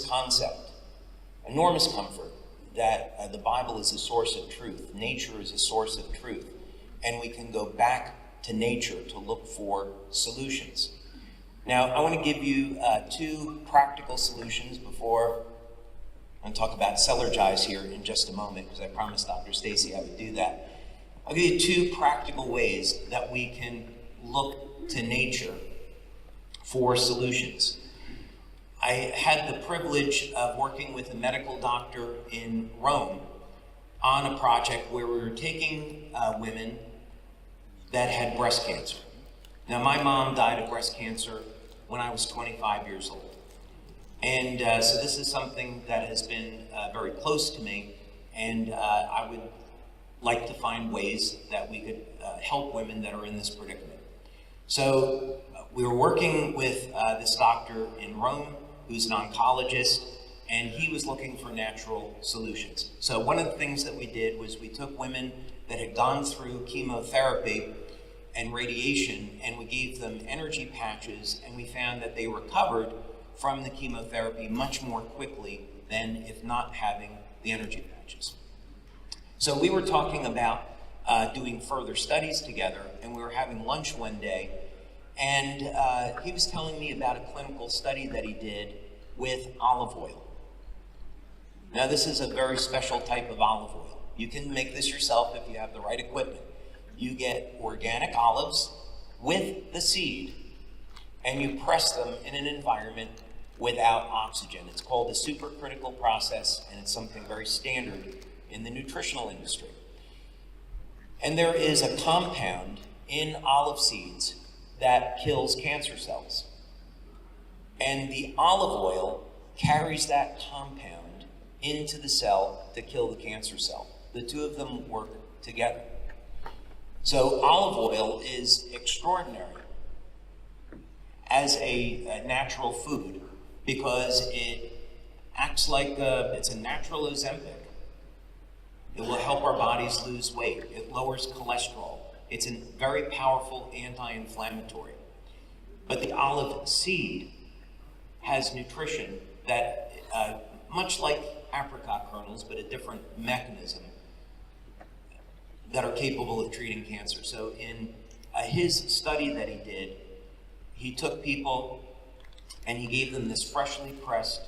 concept, enormous comfort that the Bible is a source of truth, nature is a source of truth, and we can go back to nature to look for solutions. Now, I want to give you two practical solutions before I'm going to talk about Celergize here in just a moment, because I promised Dr. Stacy I would do that. I'll give you two practical ways that we can look to nature for solutions. I had the privilege of working with a medical doctor in Rome on a project where we were taking women that had breast cancer. Now, my mom died of breast cancer when I was 25 years old. And so this is something that has been very close to me, and I would like to find ways that we could help women that are in this predicament. So we were working with this doctor in Rome who's an oncologist, and he was looking for natural solutions. So one of the things that we did was we took women that had gone through chemotherapy and radiation, and we gave them energy patches, and we found that they recovered from the chemotherapy much more quickly than if not having the energy patches. So we were talking about doing further studies together, and we were having lunch one day, and he was telling me about a clinical study that he did with olive oil. Now, this is a very special type of olive oil. You can make this yourself if you have the right equipment. You get organic olives with the seed, and you press them in an environment without oxygen. It's called a supercritical process, and it's something very standard in the nutritional industry. And there is a compound in olive seeds that kills cancer cells. And the olive oil carries that compound into the cell to kill the cancer cell. The two of them work together. So olive oil is extraordinary as a natural food because it acts like it's a natural Ozempic. It will help our bodies lose weight. It lowers cholesterol. It's a very powerful anti-inflammatory. But the olive seed has nutrition that, much like apricot kernels, but a different mechanism, that are capable of treating cancer. So in his study that he did, he took people and he gave them this freshly pressed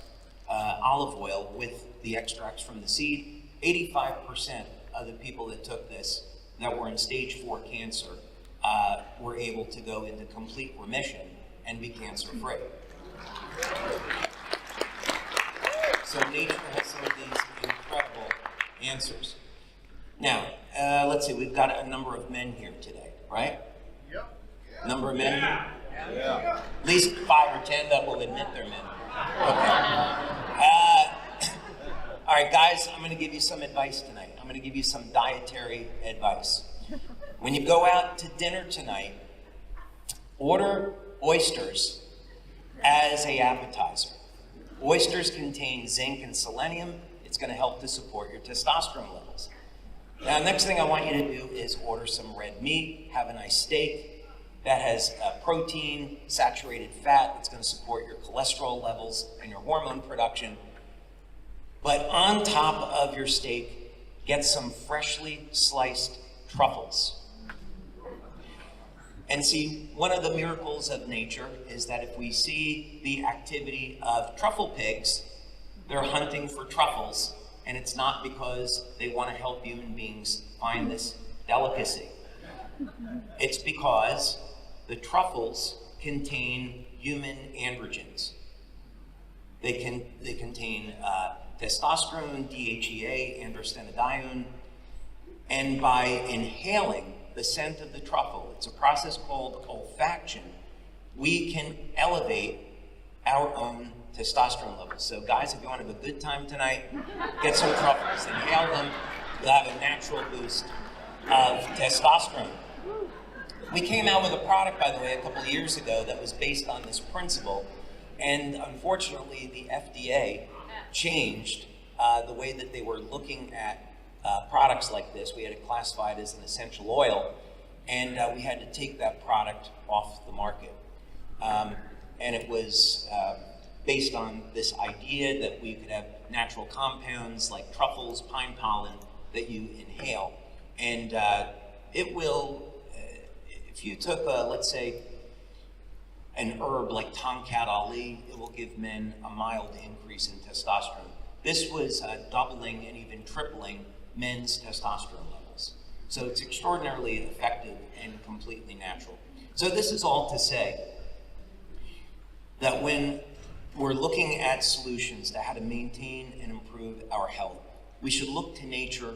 olive oil with the extracts from the seed. 85% of the people that took this that were in stage 4 cancer were able to go into complete remission and be cancer-free. So nature has some of these incredible answers. Now, let's see, we've got a number of men here today, right? Yep. Number of men here? Yeah. At least 5 or 10 that will admit they're men. Okay. All right, guys, I'm going to give you some advice tonight. I'm going to give you some dietary advice. When you go out to dinner tonight, order oysters as an appetizer. Oysters contain zinc and selenium. It's going to help to support your testosterone levels. Now, next thing I want you to do is order some red meat, have a nice steak that has protein, saturated fat. It's going to support your cholesterol levels and your hormone production. But on top of your steak, get some freshly sliced truffles. And see, one of the miracles of nature is that if we see the activity of truffle pigs, they're hunting for truffles, and it's not because they want to help human beings find this delicacy. It's because the truffles contain human androgens. They contain testosterone, DHEA, androstenedione, and by inhaling the scent of the truffle, it's a process called olfaction, we can elevate our own testosterone levels. So guys, if you want to have a good time tonight, get some truffles, inhale them, you'll have a natural boost of testosterone. We came out with a product, by the way, a couple of years ago that was based on this principle, and unfortunately the FDA changed the way that they were looking at products like this. We had it classified as an essential oil, and we had to take that product off the market. And it was based on this idea that we could have natural compounds like truffles, pine pollen that you inhale. And it will, if you took, let's say, an herb like Tomcat Ali, it will give men a mild increase in testosterone. This was doubling and even tripling men's testosterone levels. So it's extraordinarily effective and completely natural. So this is all to say that when we're looking at solutions to how to maintain and improve our health, we should look to nature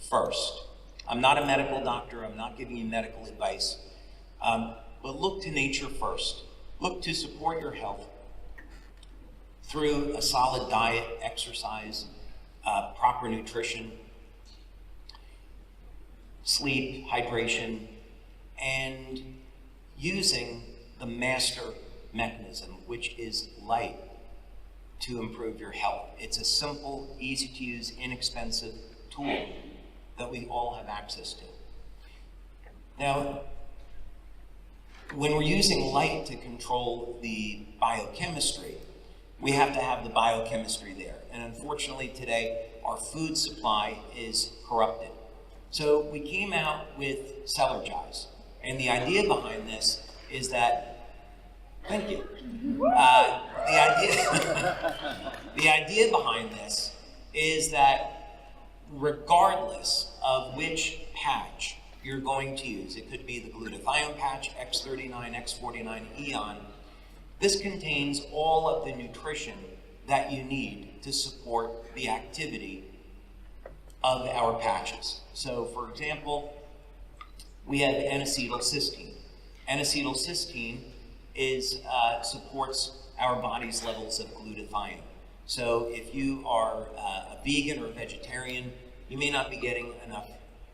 first. I'm not a medical doctor, I'm not giving you medical advice, but look to nature first. Look to support your health through a solid diet, exercise, proper nutrition, sleep, hydration, and using the master mechanism, which is light, to improve your health. It's a simple, easy to use, inexpensive tool that we all have access to. Now, when we're using light to control the biochemistry, we have to have the biochemistry there. And unfortunately today, our food supply is corrupted. So we came out with Celergize. And the idea behind this is that, thank you. The idea behind this is that regardless of which patch you're going to use, it could be the glutathione patch, X39, X49, Eon, this contains all of the nutrition that you need to support the activity of our patches. So for example, we have N-acetylcysteine. N-acetylcysteine supports our body's levels of glutathione. So if you are a vegan or a vegetarian, you may not be getting enough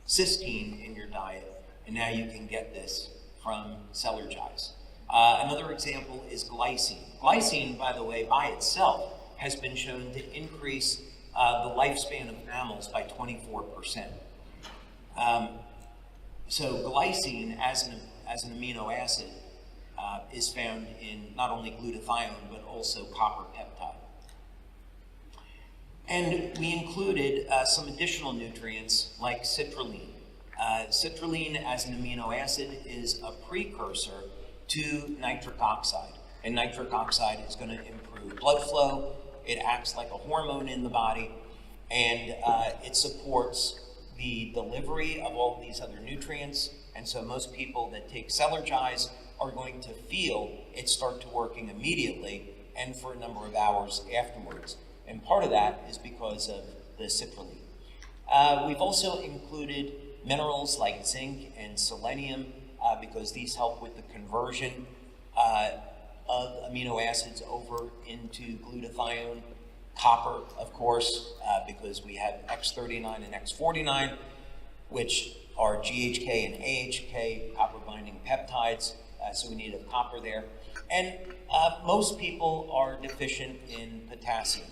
cysteine in your diet, and now you can get this from Celergize. Another example is glycine. Glycine, by the way, by itself has been shown to increase the lifespan of mammals by 24%. So glycine, as an amino acid, is found in not only glutathione, but also copper peptide. And we included some additional nutrients like citrulline. Citrulline as an amino acid is a precursor to nitric oxide. And nitric oxide is going to improve blood flow. It acts like a hormone in the body, and it supports the delivery of all of these other nutrients. And so most people that take Celergize are going to feel it start to working immediately and for a number of hours afterwards. And part of that is because of the citrulline. We've also included minerals like zinc and selenium because these help with the conversion of amino acids over into glutathione. Copper, of course, because we have X39 and X49, which are GHK and AHK, copper binding peptides, so we need a copper there. And most people are deficient in potassium.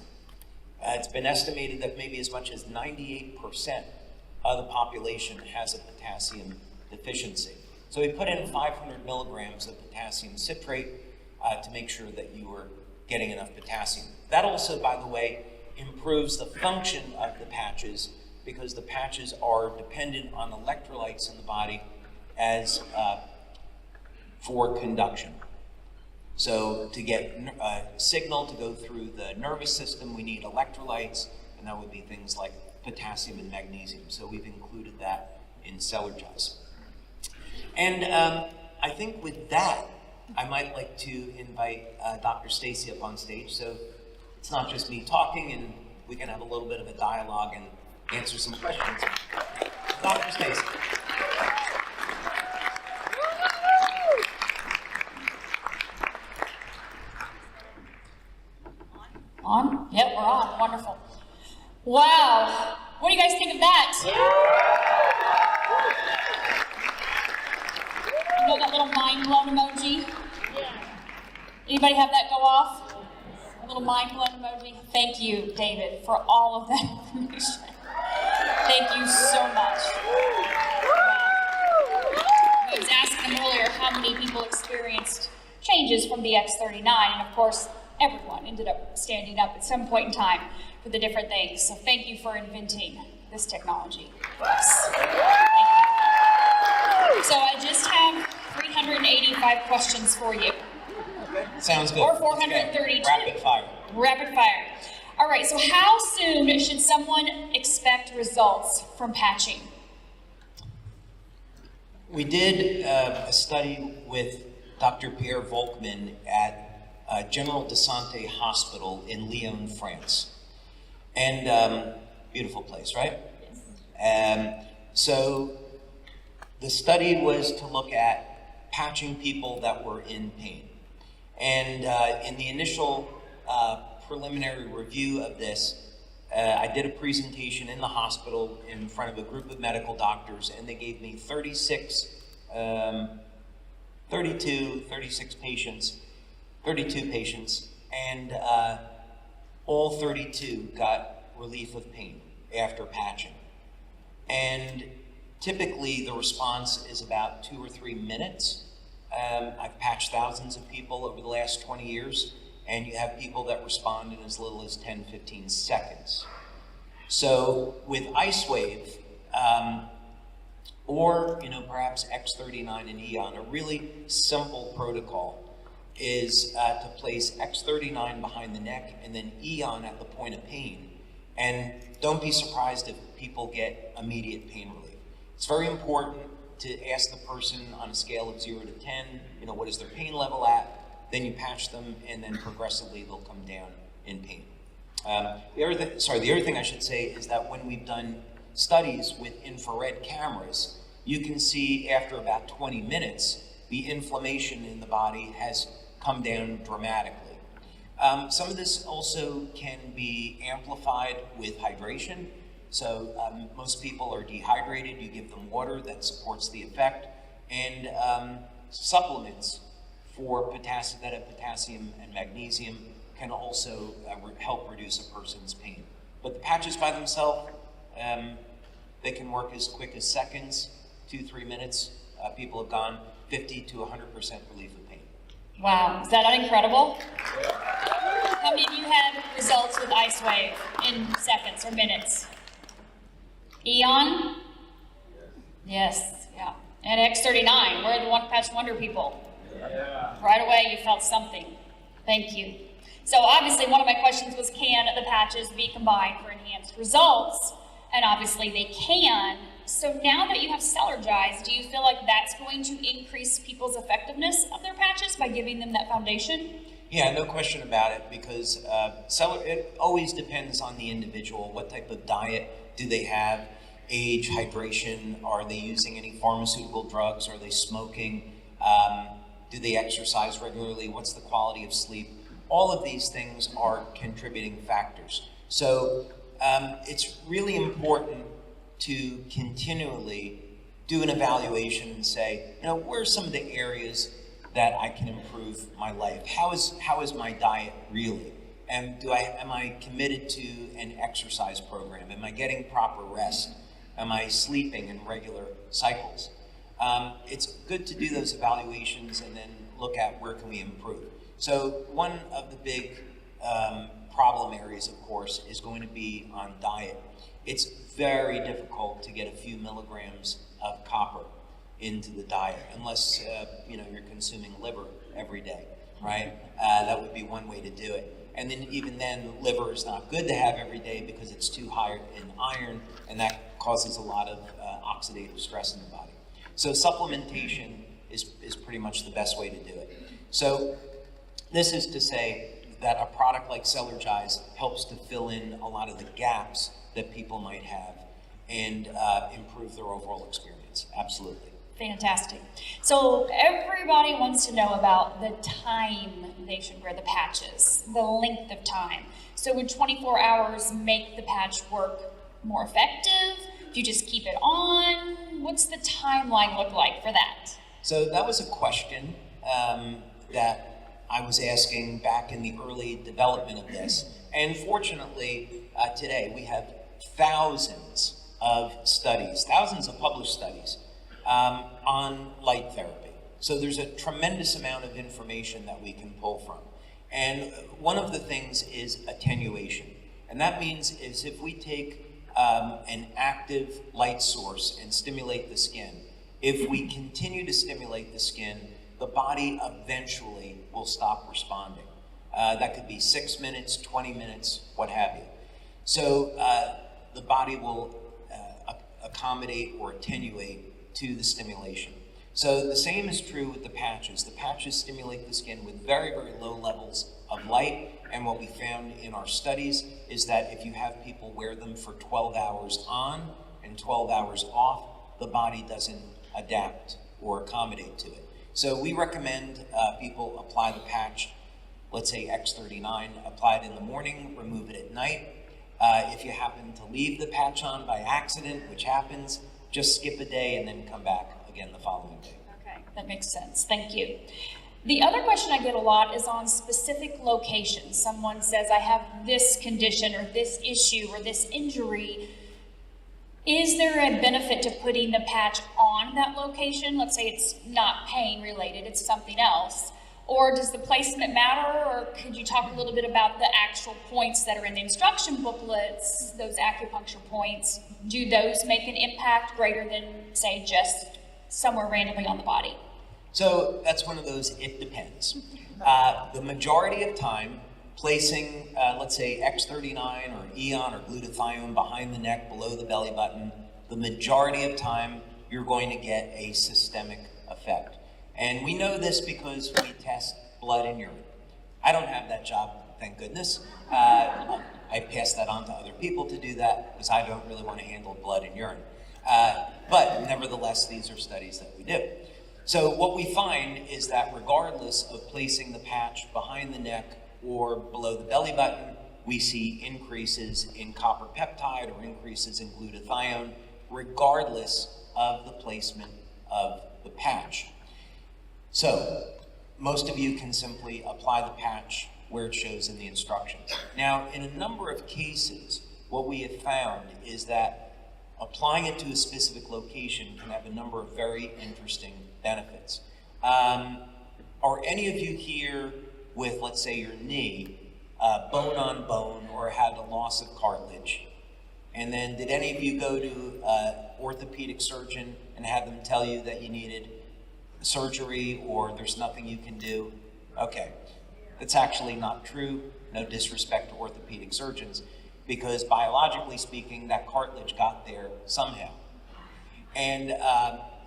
It's been estimated that maybe as much as 98% of the population has a potassium deficiency. So we put in 500 milligrams of potassium citrate to make sure that you are getting enough potassium. That also, by the way, improves the function of the patches because the patches are dependent on electrolytes in the body as for conduction. So to get a signal to go through the nervous system, we need electrolytes, and that would be things like potassium and magnesium. So we've included that in Celergize. And I think with that, I might like to invite Dr. Stacy up on stage. So it's not just me talking, and we can have a little bit of a dialogue and answer some questions. Dr. Stacy. On? Yep, we're on. Wonderful. Wow. What do you guys think of that? You know that little mind blown emoji? Yeah. Anybody have that go off? A little mind blown emoji? Thank you, David, for all of that information. Thank you so much. I was asking them earlier how many people experienced changes from the X39, and of course, everyone ended up standing up at some point in time for the different things. So thank you for inventing this technology. Yes. Thank you. So I just have 385 questions for you. Okay. Sounds good. Or 432. Rapid fire. Rapid fire. All right, so how soon should someone expect results from patching? We did a study with Dr. Pierre Volkmann at General de Santé Hospital in Lyon, France. And beautiful place, right? So the study was to look at patching people that were in pain. And in the initial preliminary review of this, I did a presentation in the hospital in front of a group of medical doctors, and they gave me 32 patients, and all 32 got relief of pain after patching. And typically the response is about 2 or 3 minutes. I've patched thousands of people over the last 20 years, and you have people that respond in as little as 10, 15 seconds. So with Icewave, or perhaps X39 and Eon, a really simple protocol is to place X39 behind the neck and then Eon at the point of pain. And don't be surprised if people get immediate pain relief. It's very important to ask the person on a scale of 0 to 10, what is their pain level at? Then you patch them, and then progressively they'll come down in pain. The other thing I should say is that when we've done studies with infrared cameras, you can see after about 20 minutes, the inflammation in the body has come down dramatically. Some of this also can be amplified with hydration. So most people are dehydrated. You give them water that supports the effect, and supplements for that have potassium and magnesium can also help reduce a person's pain. But the patches by themselves, they can work as quick as seconds, 2-3 minutes. People have gone 50 to 100% relief of pain. Wow, is that not incredible? How many of you had results with Icewave in seconds or minutes? Eon? Yes, yeah. And X39, we're the one patch wonder people. Yeah. Right away you felt something. Thank you. So obviously one of my questions was, can the patches be combined for enhanced results? And obviously they can. So now that you have Celergize, do you feel like that's going to increase people's effectiveness of their patches by giving them that foundation? Yeah, no question about it, because it always depends on the individual. What type of diet do they have? Age, hydration, are they using any pharmaceutical drugs? Are they smoking? Do they exercise regularly? What's the quality of sleep? All of these things are contributing factors. So it's really important to continually do an evaluation and say, where are some of the areas that I can improve my life? How is my diet really? And am I committed to an exercise program? Am I getting proper rest? Am I sleeping in regular cycles? It's good to do those evaluations and then look at where can we improve. So one of the big problem areas, of course, is going to be on diet. It's very difficult to get a few milligrams of copper. into the diet, unless you're consuming liver every day, right? That would be one way to do it. And then even then, liver is not good to have every day because it's too high in iron, and that causes a lot of oxidative stress in the body. So supplementation is pretty much the best way to do it. So this is to say that a product like Celergize helps to fill in a lot of the gaps that people might have and improve their overall experience. Absolutely. Fantastic. So everybody wants to know about the time they should wear the patches, the length of time. So would 24 hours make the patch work more effective? Do you just keep it on? What's the timeline look like for that? So that was a question that I was asking back in the early development of this. And fortunately, today we have thousands of studies, thousands of published studies on light therapy. So there's a tremendous amount of information that we can pull from. And one of the things is attenuation. And that means is if we take an active light source and stimulate the skin, if we continue to stimulate the skin, the body eventually will stop responding. That could be 6 minutes, 20 minutes, what have you. So the body will accommodate or attenuate to the stimulation. So the same is true with the patches. The patches stimulate the skin with very, very low levels of light. And what we found in our studies is that if you have people wear them for 12 hours on and 12 hours off, the body doesn't adapt or accommodate to it. So we recommend people apply the patch, let's say X39, apply it in the morning, remove it at night. If you happen to leave the patch on by accident, which happens, just skip a day and then come back again the following day. Okay, that makes sense. Thank you. The other question I get a lot is on specific locations. Someone says, I have this condition or this issue or this injury. Is there a benefit to putting the patch on that location? Let's say it's not pain related, it's something else. Or does the placement matter? Or could you talk a little bit about the actual points that are in the instruction booklets, those acupuncture points? Do those make an impact greater than, say, just somewhere randomly on the body? So that's one of those, it depends. The majority of time, placing, let's say, X39 or Eon or glutathione behind the neck, below the belly button, the majority of time, you're going to get a systemic effect. And we know this because we test blood and urine. I don't have that job, thank goodness. I pass that on to other people to do that because I don't really want to handle blood and urine. But nevertheless, these are studies that we do. So what we find is that regardless of placing the patch behind the neck or below the belly button, we see increases in copper peptide or increases in glutathione, regardless of the placement of the patch. So most of you can simply apply the patch where it shows in the instructions. Now, in a number of cases, what we have found is that applying it to a specific location can have a number of very interesting benefits. Are any of you here with, let's say, your knee, bone on bone, or had a loss of cartilage? And then did any of you go to an orthopedic surgeon and have them tell you that you needed surgery or there's nothing you can do? Okay, that's actually not true. No disrespect to orthopedic surgeons, because biologically speaking, that cartilage got there somehow. And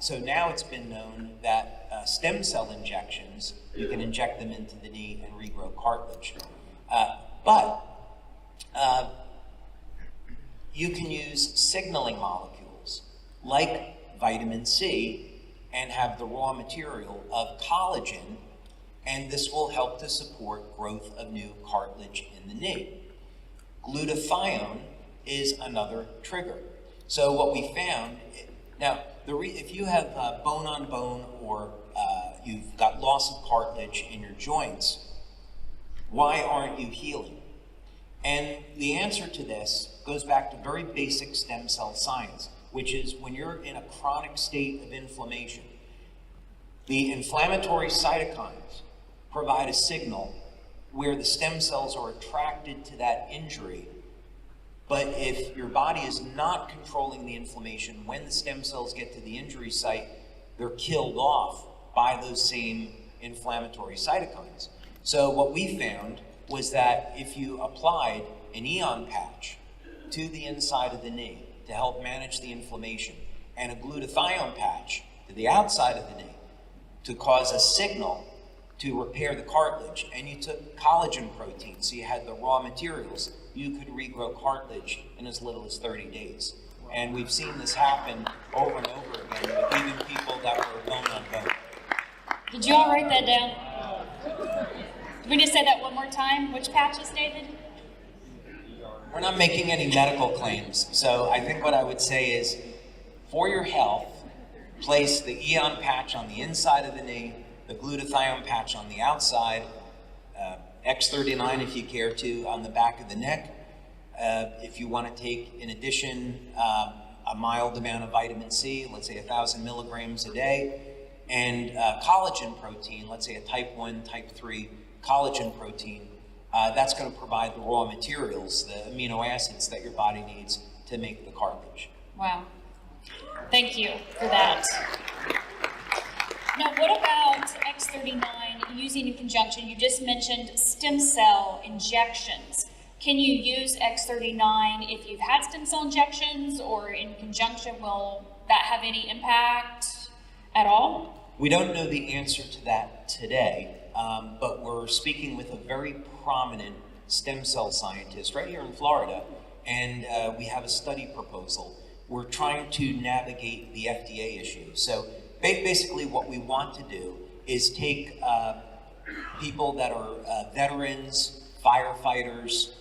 so now it's been known that stem cell injections, you can inject them into the knee and regrow cartilage. But you can use signaling molecules like vitamin C and have the raw material of collagen, and this will help to support growth of new cartilage in the knee. Glutathione is another trigger. So what we found, now if you have bone on bone or you've got loss of cartilage in your joints, why aren't you healing? And the answer to this goes back to very basic stem cell science, which is when you're in a chronic state of inflammation, the inflammatory cytokines provide a signal where the stem cells are attracted to that injury. But if your body is not controlling the inflammation, when the stem cells get to the injury site, they're killed off by those same inflammatory cytokines. So what we found was that if you applied an ion patch to the inside of the knee to help manage the inflammation, and a glutathione patch to the outside of the knee to cause a signal to repair the cartilage, and you took collagen protein, so you had the raw materials, you could regrow cartilage in as little as 30 days. And we've seen this happen over and over again with even people that were bone on bone. Did you all write that down? Can we just say that one more time? Which patches, David? We're not making any medical claims, so I think what I would say is, for your health, place the Eon patch on the inside of the knee, the glutathione patch on the outside, X39 if you care to on the back of the neck. If you want to take, in addition, a mild amount of vitamin C, let's say 1,000 milligrams a day, and collagen protein, let's say a type 1, type 3 collagen protein, that's going to provide the raw materials, the amino acids that your body needs to make the cartilage. Wow. Thank you for that. Now, what about X39 using in conjunction? You just mentioned stem cell injections. Can you use X39 if you've had stem cell injections, or in conjunction, will that have any impact at all? We don't know the answer to that today, but we're speaking with a very prominent stem cell scientist right here in Florida, and we have a study proposal. We're trying to navigate the FDA issue. So basically what we want to do is take people that are veterans, firefighters,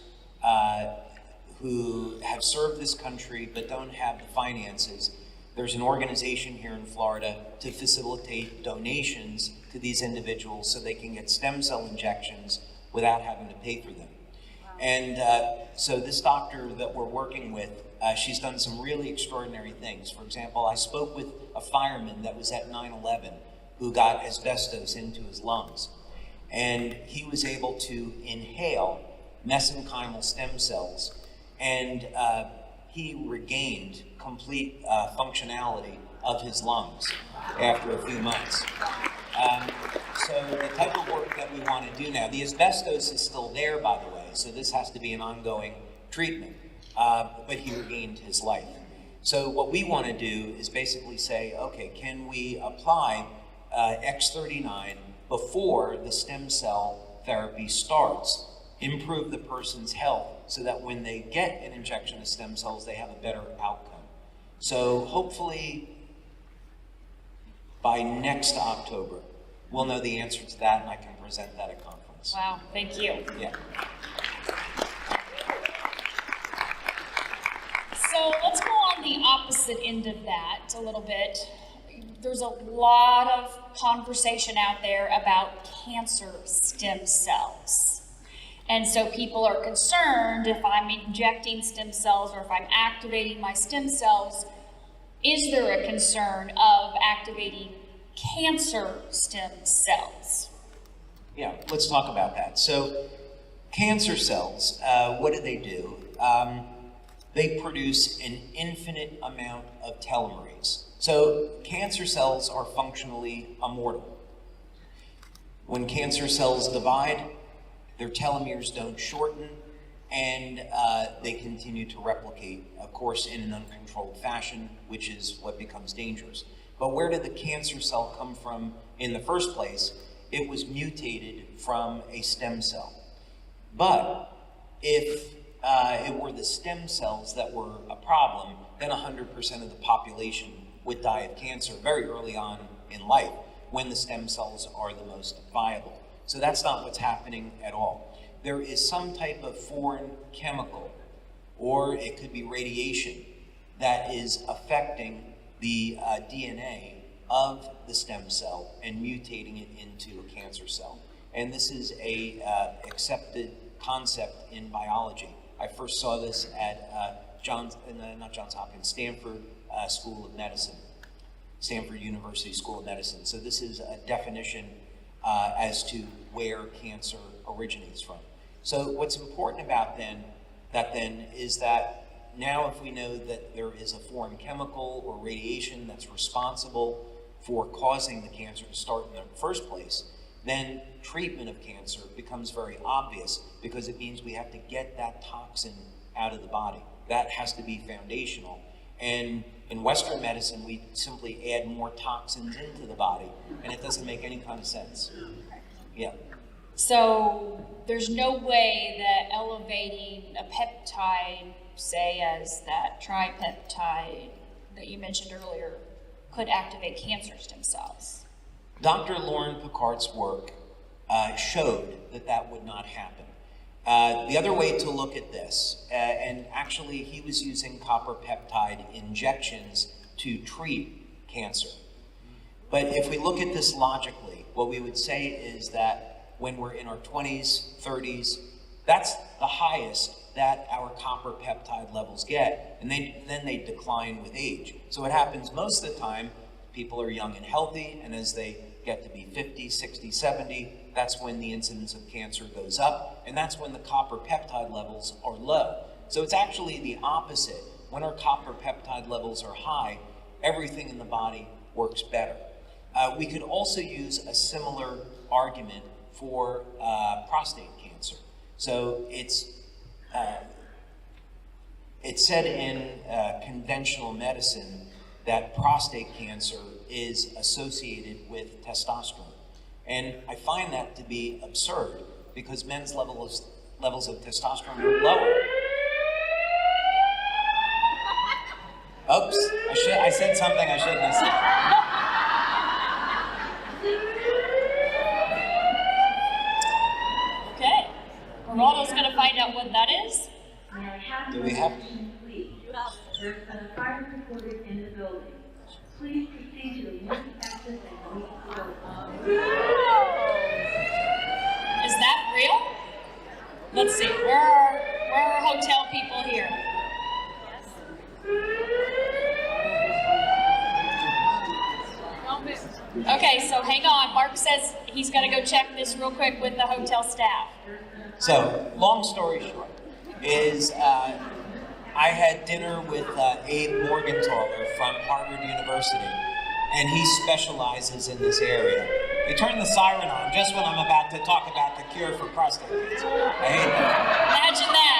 who have served this country but don't have the finances. There's an organization here in Florida to facilitate donations to these individuals so they can get stem cell injections without having to pay for them. And so this doctor that we're working with, she's done some really extraordinary things. For example, I spoke with a fireman that was at 9/11 who got asbestos into his lungs. And he was able to inhale mesenchymal stem cells, and he regained complete functionality of his lungs after a few months. So the type of work that we want to do now, the asbestos is still there, by the way, so this has to be an ongoing treatment, but he regained his life. So what we want to do is basically say, okay, can we apply X39 before the stem cell therapy starts, improve the person's health so that when they get an injection of stem cells, they have a better outcome. So hopefully by next October, we'll know the answer to that, and I can present that at conference. Wow, thank you. Yeah. So let's go on the opposite end of that a little bit. There's a lot of conversation out there about cancer stem cells. And so people are concerned, if I'm injecting stem cells or if I'm activating my stem cells, is there a concern of activating cancer stem cells? Yeah, let's talk about that. So cancer cells, what do? They produce an infinite amount of telomerase. So cancer cells are functionally immortal. When cancer cells divide, their telomeres don't shorten, and they continue to replicate, of course, in an uncontrolled fashion, which is what becomes dangerous. But where did the cancer cell come from in the first place? It was mutated from a stem cell. But if it were the stem cells that were a problem, then 100% of the population would die of cancer very early on in life when the stem cells are the most viable. So that's not what's happening at all. There is some type of foreign chemical, or it could be radiation, that is affecting the DNA of the stem cell and mutating it into a cancer cell. And this is a accepted concept in biology. I first saw this at Stanford School of Medicine, Stanford University School of Medicine. So this is a definition as to where cancer originates from. So what's important about that is that now if we know that there is a foreign chemical or radiation that's responsible for causing the cancer to start in the first place, then treatment of cancer becomes very obvious, because it means we have to get that toxin out of the body. That has to be foundational. And in Western medicine, we simply add more toxins into the body, and it doesn't make any kind of sense. Yeah. So there's no way that elevating a peptide, say as that tripeptide that you mentioned earlier, could activate cancer stem cells. Dr. Lauren Picard's work showed that that would not happen. The other way to look at this, and actually he was using copper peptide injections to treat cancer. But if we look at this logically, what we would say is that when we're in our 20s, 30s, that's the highest that our copper peptide levels get, and then they decline with age. So what happens most of the time, people are young and healthy, and as they get to be 50, 60, 70, that's when the incidence of cancer goes up, and that's when the copper peptide levels are low. So it's actually the opposite. When our copper peptide levels are high, everything in the body works better. We could also use a similar argument for prostate cancer. So it's said in conventional medicine that prostate cancer is associated with testosterone. And I find that to be absurd, because men's levels of testosterone are lower. Oops, I said something I shouldn't have said. Okay, Ronaldo's gonna find out what that is. Do we have? There's a fire recorded in the building. Please proceed to the emergency exit and leave the building. Is that real? Let's see, where are hotel people here? Okay, so hang on. Mark says he's gonna go check this real quick with the hotel staff. So, long story short, is I had dinner with Abe Morgenthaler from Harvard University, and he specializes in this area. They turn the siren on just when I'm about to talk about the cure for prostate cancer. I hate that. Imagine that.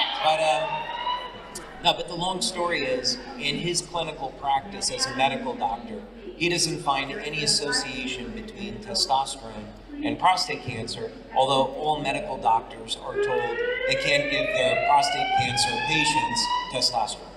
But the long story is, in his clinical practice as a medical doctor, he doesn't find any association between testosterone and prostate cancer, although all medical doctors are told they can't give their prostate cancer patients testosterone.